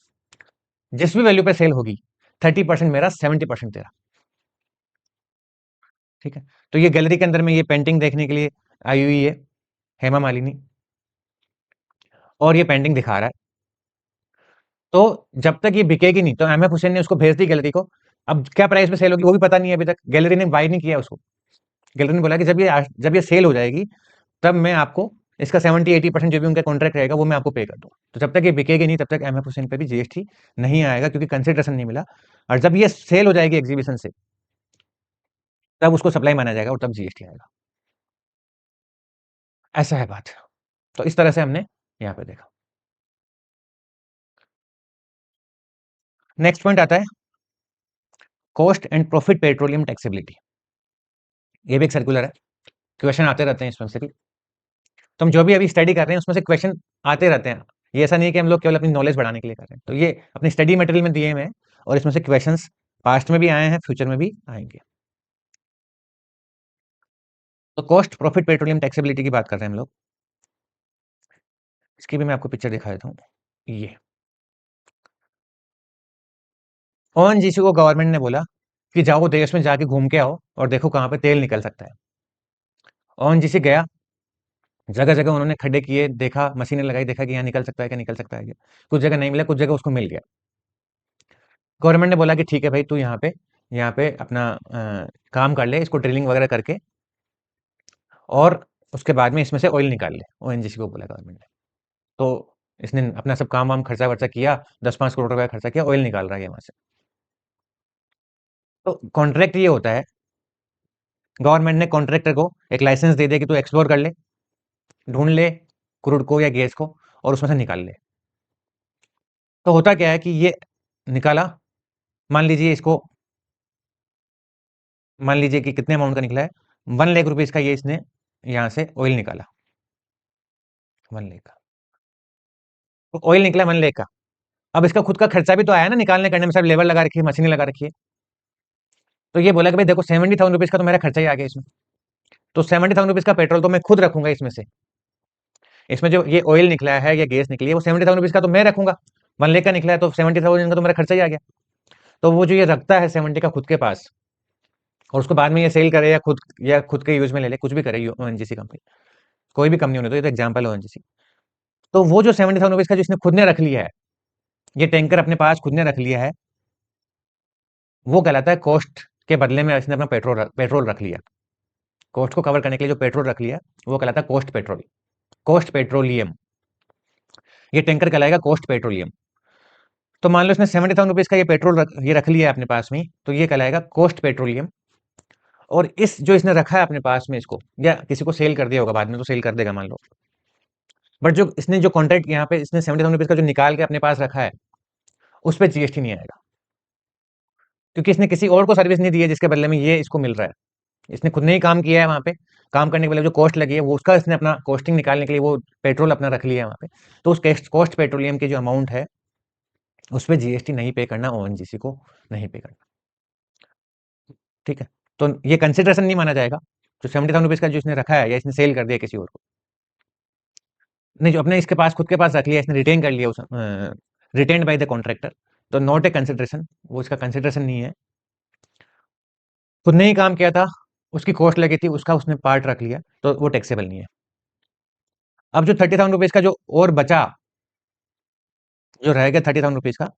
जिस भी वैल्यू पे सेल होगी 30% मेरा, 70% तेरा। ठीक है? तो ये गैलरी के अंदर में ये पेंटिंग देखने के लिए आई हुई है हेमा मालिनी, और ये पेंटिंग दिखा रहा है। तो जब तक ये बिकेगी नहीं, तो एमएफ हुसैन ने उसको भेज दी गैलरी को। अब क्या प्राइस पे सेल होगी वो भी पता नहीं है अभी तक, गैलरी ने बाय नहीं किया उसको। गैलरी ने बोला कि जब ये सेल हो जाएगी तब मैं आपको इसका 70-80% जो भी उनका कॉन्ट्रैक्ट रहेगा वो मैं आपको पे कर दूँ। तो जब तक ये बिकेगी नहीं तब तक एमएफ हुसैन पे भी जीएसटी नहीं आएगा, क्योंकि कंसिडरेशन नहीं मिला। और जब ये सेल हो जाएगी एग्जीबिशन से, तब उसको सप्लाई माना जाएगा और तब जीएसटी आएगा। ऐसा है बात। तो इस तरह से हमने यहाँ पे देखा। नेक्स्ट पॉइंट आता है cost and profit petroleum taxability. ये भी एक सर्कुलर है, क्वेश्चन आते रहते हैं इसमें से भी। तो हम जो भी अभी स्टडी कर रहे हैं उसमें से क्वेश्चन आते रहते हैं। ये ऐसा नहीं है कि हम लोग केवल अपनी नॉलेज बढ़ाने के लिए कर रहे हैं। तो ये अपनी स्टडी मटेरियल में दिए हुए हैं और इसमें से क्वेश्चंस पास्ट में भी आए हैं, फ्यूचर में भी आएंगे। तो कॉस्ट प्रॉफिट पेट्रोलियम टैक्सेबिलिटी की बात कर रहे हैं हम लोग। इसकी भी मैं आपको पिक्चर दिखा देता हूँ। ये ओएनजीसी को गवर्नमेंट ने बोला कि जाओ देश में जाके घूम के आओ और देखो कहाँ पे तेल निकल सकता है। ओएनजीसी गया, जगह जगह उन्होंने खड्डे किए, देखा, मशीनें लगाई, देखा कि यहाँ निकल सकता है क्या, निकल सकता है क्या। कुछ जगह नहीं मिला, कुछ जगह उसको मिल गया। गवर्नमेंट ने बोला कि ठीक है भाई, तू यहाँ पे अपना काम कर ले, इसको ड्रिलिंग वगैरह करके, और उसके बाद में इसमें से ऑयल निकाल ले। ओएनजीसी को बोला गवर्नमेंट ने। तो इसने अपना सब काम वाम खर्चा वर्चा किया, 10-5 करोड़ रुपया खर्चा किया, ऑयल निकाल रहा है वहां से। तो कॉन्ट्रैक्ट ये होता है, गवर्नमेंट ने कॉन्ट्रैक्टर को एक लाइसेंस दे दिया कि तू एक्सप्लोर कर ले, ढूंढ ले क्रूड को या गैस को, और उसमें से निकाल ले। तो होता क्या है कि ये निकाला, मान लीजिए इसको, मान लीजिए कि कितने अमाउंट का निकला है, 1 लाख रुपीज का, ये इसने यहाँ से ऑयल निकाला, 1 लाख का। तो ऑयल निकला 1 लाख का। अब इसका खुद का खर्चा भी तो आया ना निकालने करने में, सब लेबर लगा रखी है, मशीनें लगा रखी है। तो ये बोला कि भाई देखो 70,000 रुपीज का तो मेरा खर्चा ही आ गया इसमें। तो 70,000 रुपीज का पेट्रोल तो मैं खुद रखूंगा इसमें से। इसमें जो ये ऑयल निकला है या गैस निकली है वो 70,000 रुपीज का तो मैं रखूंगा। 1 लाख का निकला है तो 70,000 का तो मेरा खर्चा ही आ गया। तो वो जो ये रखता है 70 का खुद के पास, और उसको बाद में ये सेल करे या खुद के यूज में ले ले, कुछ भी करे ओएनजीसी कंपनी, कोई भी कंपनी होने दो, ये तो एग्जाम्पल है ओएनजीसी। तो वो जो 70,000 रुपीज का जो इसने खुद ने रख लिया है, ये टैंकर अपने पास खुद ने रख लिया है, वो कहलाता है कॉस्ट। के बदले में इसने अपना पेट्रोल रख लिया। कॉस्ट को कवर करने के लिए जो पेट्रोल रख लिया वो कहलाता है कॉस्ट पेट्रोल, कॉस्ट पेट्रोलियम। ये टैंकर कहलाएगा कॉस्ट पेट्रोलियम। तो मान लो इसने 70,000 रुपीज का ये पेट्रोल ये रख लिया है अपने पास में, तो ये कहलाएगा कॉस्ट पेट्रोलियम। और इस जो इसने रखा है अपने पास में, इसको या किसी को सेल कर दिया होगा, बाद में तो सेल कर देगा मान लो, बट जो इसने जो कॉन्ट्रैक्ट यहाँ पे इसने 70,000 रुपीज का जो निकाल के अपने पास रखा है, उस पर जीएसटी नहीं आएगा, क्योंकि इसने किसी और को सर्विस नहीं दी है जिसके बदले में ये इसको मिल रहा है। इसने खुद ने ही काम किया है वहां पे, काम करने के बदले जो कॉस्ट लगी है वो उसका इसने अपना कॉस्टिंग निकालने के लिए वो पेट्रोल अपना रख लिया है वहां पे। तो उस कॉस्ट पेट्रोलियम की जो अमाउंट है उस पर जीएसटी नहीं पे करना, ओएनजीसी को नहीं पे करना। ठीक है, तो ये कंसिडरेशन नहीं माना जाएगा। जो 70,000 रुपीज का जो इसने रखा है या इसने सेल कर दिया किसी और को, नहीं, जो अपने इसके पास खुद के पास रख लिया, इसने रिटेन कर लिया, उस रिटेन्ड बाय द कॉन्ट्रैक्टर, तो नॉट ए कंसिडरेशन, वो इसका कंसिडरेशन नहीं है। खुद ने ही काम किया था, उसकी कॉस्ट लगी थी, उसका उसने पार्ट रख लिया, तो वो टैक्सेबल नहीं है। अब जो 30,000 रुपीज का जो और बचा, जो रह गया 30,000 रुपीज का,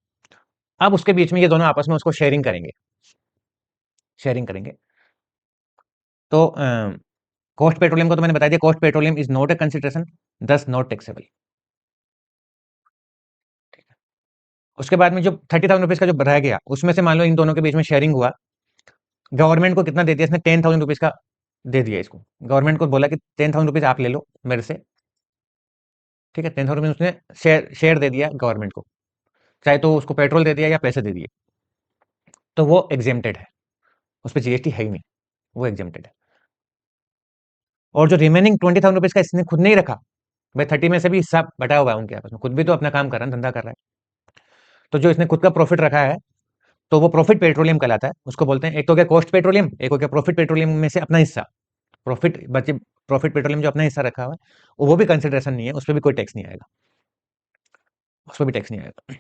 अब उसके बीच में ये दोनों आपस में उसको शेयरिंग करेंगे, शेयरिंग करेंगे। तो कॉस्ट पेट्रोलियम को तो मैंने बता दिया, cost petroleum is not a consideration, दस नॉट टैक्सेबल। उसके बाद में जो 30,000 रुपीज का जो रह गया, उसमें से मान लो इन दोनों के बीच में शेयरिंग हुआ, गवर्नमेंट को कितना दे दिया इसने, 10,000 रुपीज का दे दिया इसको। गवर्नमेंट को बोला कि 10,000 रुपीज आप ले लो मेरे से। ठीक है, 10,000 रुपीज उसने शेयर दे दिया गवर्नमेंट को, चाहे तो उसको पेट्रोल दे दिया या पैसे दे दिए, तो वो एग्जेम्प्टेड है, उस पर जीएसटी है ही नहीं, वो एग्जेम्प्टेड है। और जो रिमेनिंग 20,000 रुपीज का इसने खुद नहीं रखा, भाई 30 में से भी हिस्सा बटा हुआ है उनके आपस में, खुद भी तो अपना काम कर रहा है, धंधा कर रहा है। तो जो इसने खुद का प्रॉफिट रखा है, तो वो प्रॉफिट पेट्रोलियम कहलाता है, उसको बोलते हैं। एक तो क्या कॉस्ट पेट्रोलियम, एक हो गया प्रॉफिट पेट्रोलियम में से अपना हिस्सा, प्रॉफिट बचे, प्रॉफिट पेट्रोलियम जो अपना हिस्सा रखा हुआ है वो भी कंसिडरेशन नहीं है, उस पर भी कोई टैक्स नहीं आएगा, उस पर भी टैक्स नहीं आएगा।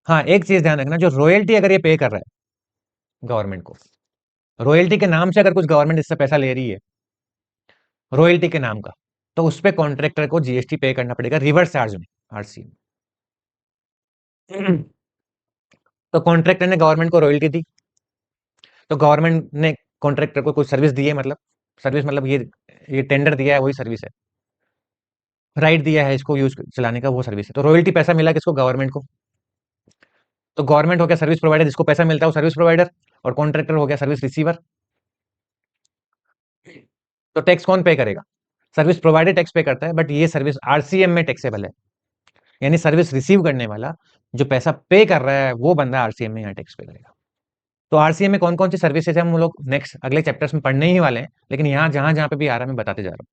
हाँ, एक चीज ध्यान रखना, जो रॉयल्टी अगर ये पे कर रहा है गवर्नमेंट को, रॉयल्टी के नाम से अगर कुछ गवर्नमेंट इससे पैसा ले रही है, रॉयल्टी के नाम का, तो उस पर कॉन्ट्रैक्टर को जीएसटी पे करना पड़ेगा रिवर्स चार्ज में, आरसी में। तो कॉन्ट्रैक्टर ने गवर्नमेंट को रॉयल्टी दी, तो गवर्नमेंट ने कॉन्ट्रैक्टर को कुछ सर्विस दी है, मतलब सर्विस मतलब ये टेंडर दिया है वही सर्विस है, राइट दिया है इसको यूज चलाने का वो सर्विस है, तो रॉयल्टी पैसा मिला किसको, गवर्नमेंट को। तो गवर्नमेंट हो गया सर्विस प्रोवाइडर, जिसको पैसा मिलता है वो सर्विस प्रोवाइडर, और कॉन्ट्रैक्टर हो गया सर्विस रिसीवर। तो टैक्स कौन पे करेगा, सर्विस प्रोवाइडर टैक्स पे करता है, बट ये सर्विस आरसीएम में टैक्सेबल है, यानी सर्विस रिसीव करने वाला जो पैसा पे कर रहा है वो बंदा आरसीएम में यहाँ टैक्स पे करेगा। तो आरसीएम में कौन कौन सी सर्विसेज है हम लोग नेक्स्ट अगले चैप्टर्स में पढ़ने ही वाले हैं, लेकिन यहाँ जहां जहां पे भी आ रहा है मैं बताते जा रहा हूँ।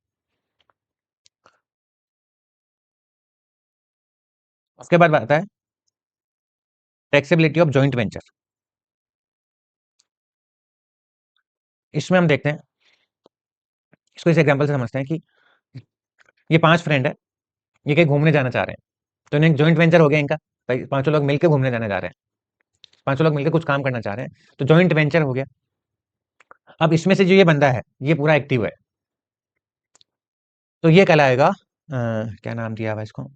उसके बाद आता है टैक्सेबिलिटी ऑफ जॉइंट वेंचर। इसमें हम देखते हैं, इसको इस एग्जांपल से समझते हैं कि ये 5 फ्रेंड है, ये कहीं घूमने जाना चाह रहे हैं, तो इन्हें जॉइंट वेंचर हो गया इनका, भाई पांचों लोग मिलकर घूमने जाने जा रहे हैं, पांचों लोग मिलकर कुछ काम करना चाह रहे हैं, तो जॉइंट वेंचर हो गया। अब इसमें से जो ये बंदा है ये पूरा एक्टिव है, तो ये कहलाएगा क्या नाम दिया हुआ इसको,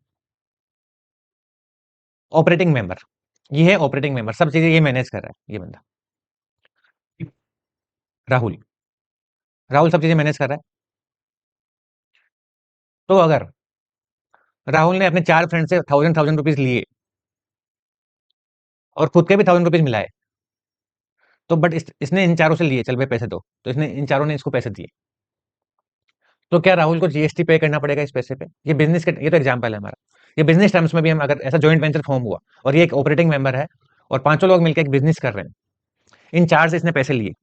ऑपरेटिंग मेंबर। ये है ऑपरेटिंग मेंबर, सब चीजें ये मैनेज कर रहा है ये बंदा, राहुल। राहुल सब चीजें मैनेज कर रहा है। तो अगर राहुल ने अपने 4 फ्रेंड से 1000 रुपीज लिए और खुद के भी 1000 रुपीज मिलाए, तो बट इसने इन चारों से लिए, चल भाई पैसे दो, तो इसने इन चारों ने इसको पैसे दिए, तो क्या राहुल को जीएसटी पे करना पड़ेगा इस पैसे पे, ये बिजनेस के, ये तो एग्जांपल है हमारा, ये बिजनेस टर्म्स में भी हम अगर ऐसा जॉइंट वेंचर फॉर्म हुआ और ये एक ऑपरेटिंग मेंबर है और पांचों लोग मिलकर एक बिजनेस कर रहे हैं, इन चार से इसने पैसे लिए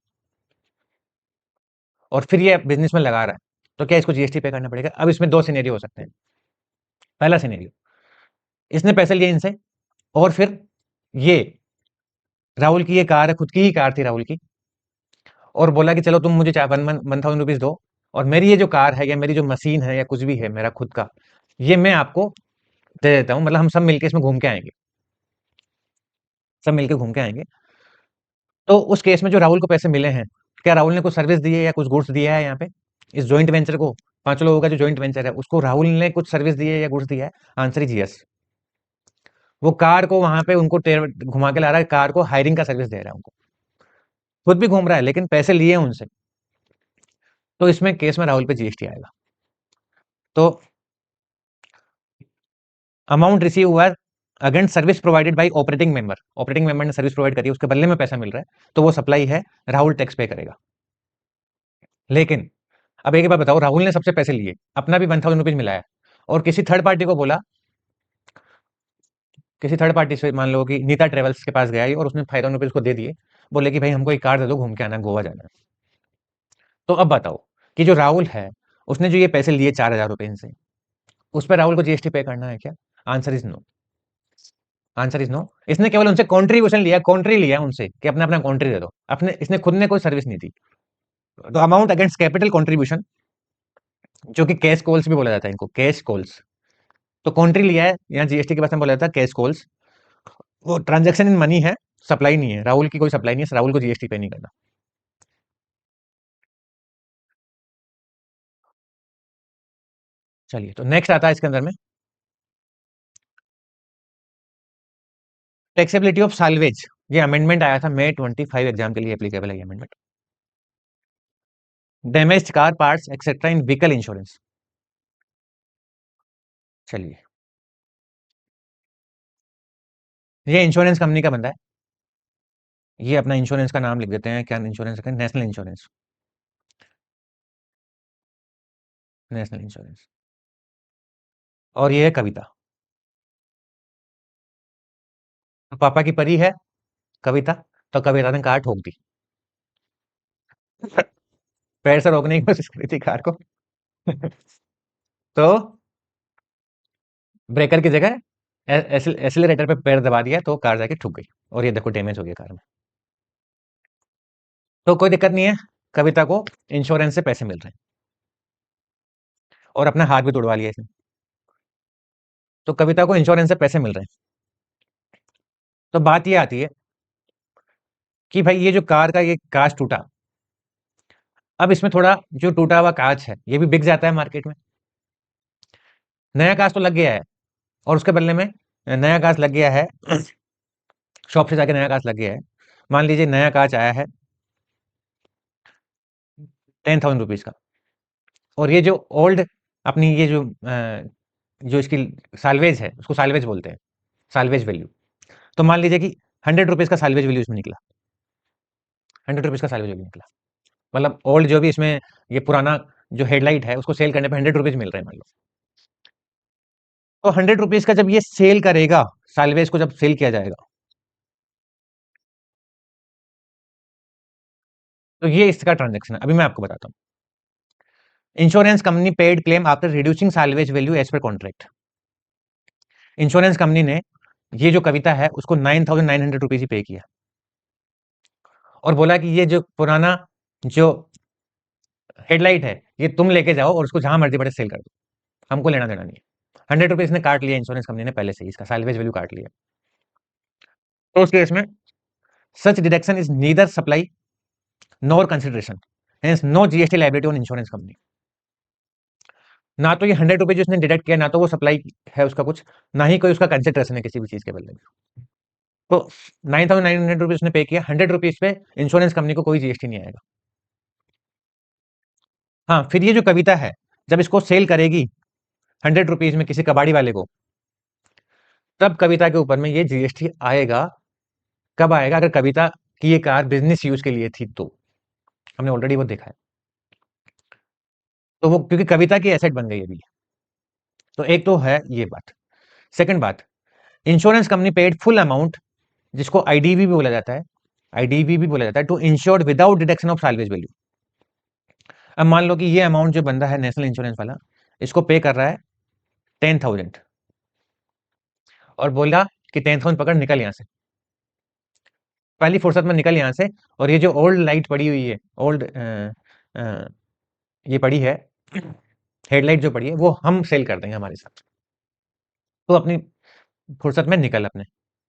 और फिर ये बिजनेस में लगा रहा है, तो क्या इसको जीएसटी पे करना पड़ेगा। अब इसमें 2 सिनेरियो हो सकते हैं। पहला सिनेरियो, इसने पैसे लिए इनसे और फिर ये राहुल की ये कार है, खुद की ही कार थी राहुल की, और बोला कि चलो तुम मुझे 1000 रुपीज दो और मेरी ये जो कार है या मेरी जो मशीन है या कुछ भी है मेरा खुद का, ये मैं आपको दे देता हूँ, मतलब हम सब मिलके इसमें घूम के आएंगे, सब मिलके घूम के आएंगे। तो उस केस में जो राहुल को पैसे मिले हैं, क्या राहुल ने कुछ सर्विस दी है या कुछ गुड्स दिया है यहाँ पे, इस जॉइंट वेंचर को, पांचों लोगों का जो जॉइंट वेंचर है उसको राहुल ने कुछ सर्विस दी है या गुड्स दिया है, आंसर इज यस। वो कार को वहां पे उनको घुमा के ला रहा है, कार को हायरिंग का सर्विस दे रहा है उनको, खुद भी घूम रहा है लेकिन पैसे लिए हैं उनसे, तो इसमें केस में राहुल पे जीएसटी आएगा। तो अमाउंट रिसीव हुआ against service provided by operating member ने सर्विस प्रोवाइड करी, उसके बदले में पैसा मिल रहा है, तो वो सप्लाई है, राहुल टैक्स पे करेगा। लेकिन अब एक बात बताओ, राहुल ने सबसे पैसे लिए, अपना भी 1000 रुपीज मिलाया और किसी थर्ड पार्टी को बोला, किसी थर्ड पार्टी से मान लो कि नीता ट्रेवल्स के पास गया ये और उसने 5000 रुपीज को दे दिए, बोले कि भाई हमको एक कार दे दो, घूम के आना, गोवा जाना है। तो अब बताओ कि जो राहुल है उसने जो ये पैसे लिए 4000 रुपए इनसे, उस पर राहुल को जीएसटी पे करना है क्या, answer is no. Answer is no. इसने केवल उनसे कॉन्ट्रीब्यूशन लिया, कॉन्ट्री लिया उनसे कि अपना अपना कॉन्ट्री दे दो, अपने इसने खुद ने कोई सर्विस नहीं दी। तो अमाउंट अगेंस्ट कैपिटल कॉन्ट्रीब्यूशन, जो कि कैश कॉल्स भी बोला जाता है इनको, कैश कॉल्स, तो कॉन्ट्री लिया है, यहाँ जीएसटी के पास में बोला जाता है कैश कॉल्स, वो ट्रांजेक्शन इन मनी है, सप्लाई नहीं है, राहुल की कोई सप्लाई नहीं है, राहुल को जीएसटी पे नहीं करना। चलिए, तो नेक्स्ट आता है इसके अंदर में टैक्सेबिलिटी ऑफ साल्वेज। ये अमेंडमेंट आया था मई 25 एग्जाम के लिए एप्लीकेबल है ये amendment. Damage car parts etcetera in vehicle insurance. चलिए, ये इंश्योरेंस कंपनी का बंदा है, ये अपना इंश्योरेंस का नाम लिख देते हैं, क्या इंश्योरेंस है, नेशनल इंश्योरेंस, नेशनल इंश्योरेंस। और ये है कविता, पापा की परी है कविता, तो कविता ने कार ठोक दी, पैर से रोकने की कोशिश करी थी कार को, तो ब्रेकर की जगह एसिलेटर पे पैर दबा दिया तो कार जाके ठुक गई और ये देखो डैमेज हो गया कार में। तो कोई दिक्कत नहीं है, कविता को इंश्योरेंस से पैसे मिल रहे हैं और अपना हाथ भी तोड़वा लिया इसने, तो कविता को इंश्योरेंस से पैसे मिल रहे हैं। तो बात ये आती है कि भाई ये जो कार का ये कांच टूटा, अब इसमें थोड़ा जो टूटा हुआ कांच है ये भी बिक जाता है मार्केट में, नया कांच तो लग गया है और उसके बदले में नया कांच लग गया है, शॉप से जाके नया कांच लग गया है, मान लीजिए नया कांच आया है 10,000 रुपीज का, और ये जो ओल्ड अपनी ये जो इसकी साल्वेज है उसको साल्वेज बोलते हैं, साल्वेज वैल्यू। तो मान लीजिए कि 100 रुपीज का साल्वेज वैल्यू इसमें निकला, 100 रुपीज का साल्वेज वैल्यू निकला, मतलब ओल्ड जो भी इसमें ये पुराना जो हेडलाइट है उसको सेल करने पे 100 रुपीज मिल रहे हैं मान लो। तो 100 रुपीज का जब ये सेल करेगा, साल्वेज को जब सेल किया जाएगा, तो ये इसका ट्रांजेक्शन है। अभी मैं आपको बताता हूँ। Insurance company paid claim after reducing salvage value as per contract. Insurance company ने ये जो कविता है उसको 9,900 रुपीज ही पे किया, और बोला कि ये जो पुराना जो हेडलाइट है ये तुम लेके जाओ और उसको जहां मर्जी बड़े सेल कर दो, हमको लेना देना नहीं है। 100 रुपीज ने काट लिया इंश्योरेंस कंपनी ने पहले से ही, इसका साल्वेज वैल्यू काट लिया। तो उस केस में such deduction is neither supply nor consideration, hence no GST liability on insurance company. ना तो ये 100 रुपीज उसने डिडक्ट किया, ना तो वो सप्लाई है उसका कुछ, ना ही कोई उसका कंसिडरेशन है किसी भी चीज के बदले में। तो 9,900 रुपीज उसने पे किया, 100 रुपीज पे इंश्योरेंस कंपनी को कोई जीएसटी नहीं आएगा। हाँ, फिर ये जो कविता है जब इसको सेल करेगी 100 रुपीज में किसी कबाड़ी वाले को, तब कविता के ऊपर में ये जीएसटी आएगा। कब आएगा? अगर कविता की ये कार बिजनेस यूज के लिए थी तो, हमने ऑलरेडी वो देखा है। तो वो क्योंकि कविता की एसेट बन गई अभी, तो एक तो है ये बात। सेकंड बात, insurance company paid full amount, जिसको आईडीवी भी बोला जाता है, आईडीवी भी बोला जाता है, to insured without deduction of salvage value. अब मान लो कि ये अमाउंट जो बंदा है नेशनल इंश्योरेंस वाला, इसको पे कर रहा है 10,000, और बोला कि 10,000 पकड़ निकल यहां से, पहली फुर्सत में निकल यहां से, और ये जो ओल्ड लाइट पड़ी हुई है, ओल्ड ये पड़ी है हेडलाइट जो पड़ी है, वो हम सेल कर देंगे हमारे साथ। तो अपनी फुर्सत में निकल, अपने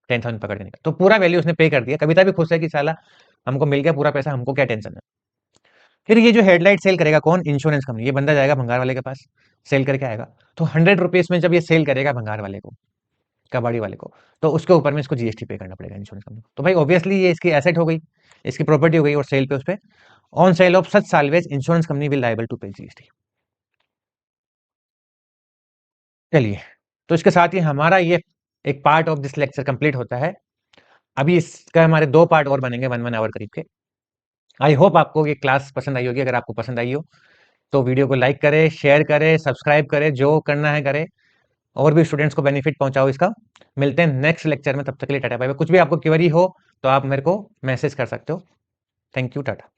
10,000 पकड़ के निकल। तो पूरा वैल्यू उसने पे कर दिया। कविता भी खुश है कि साला हमको मिल गया पूरा पैसा, हमको क्या टेंशन है। फिर ये जो हेडलाइट सेल करेगा कौन? Insurance company. ये बंदा जाएगा भंगार वाले के पास, सेल करके आएगा। तो 100 रुपीज में जब ये सेल करेगा भंगार वाले को, कबाड़ी वाले को, तो उसके ऊपर में इसको जीएसटी पे करना पड़ेगा इंश्योरेंस कंपनी को। तो भाई ऑब्वियसली ये इसकी एसेट हो गई, इसकी प्रॉपर्टी हो गई, और सेल पे उस पे on sale of such salvage insurance company will liable to pay GST. चलिए, तो इसके साथ ही हमारा ये एक part of this lecture complete होता है। अभी इसका हमारे 2 पार्ट और बनेंगे 1 आवर करीब के। आई होप आपको ये क्लास पसंद आई होगी। अगर आपको पसंद आई हो तो वीडियो को लाइक करें, शेयर करें, सब्सक्राइब करें, जो करना है करें, और भी स्टूडेंट्स को बेनिफिट पहुंचाओ इसका। मिलते हैं नेक्स्ट लेक्चर में, तब तक के लिए टाटा बाय बाय। कुछ भी आपको क्वेरी हो तो आप मेरे को मैसेज कर सकते हो। Thank you, Tata.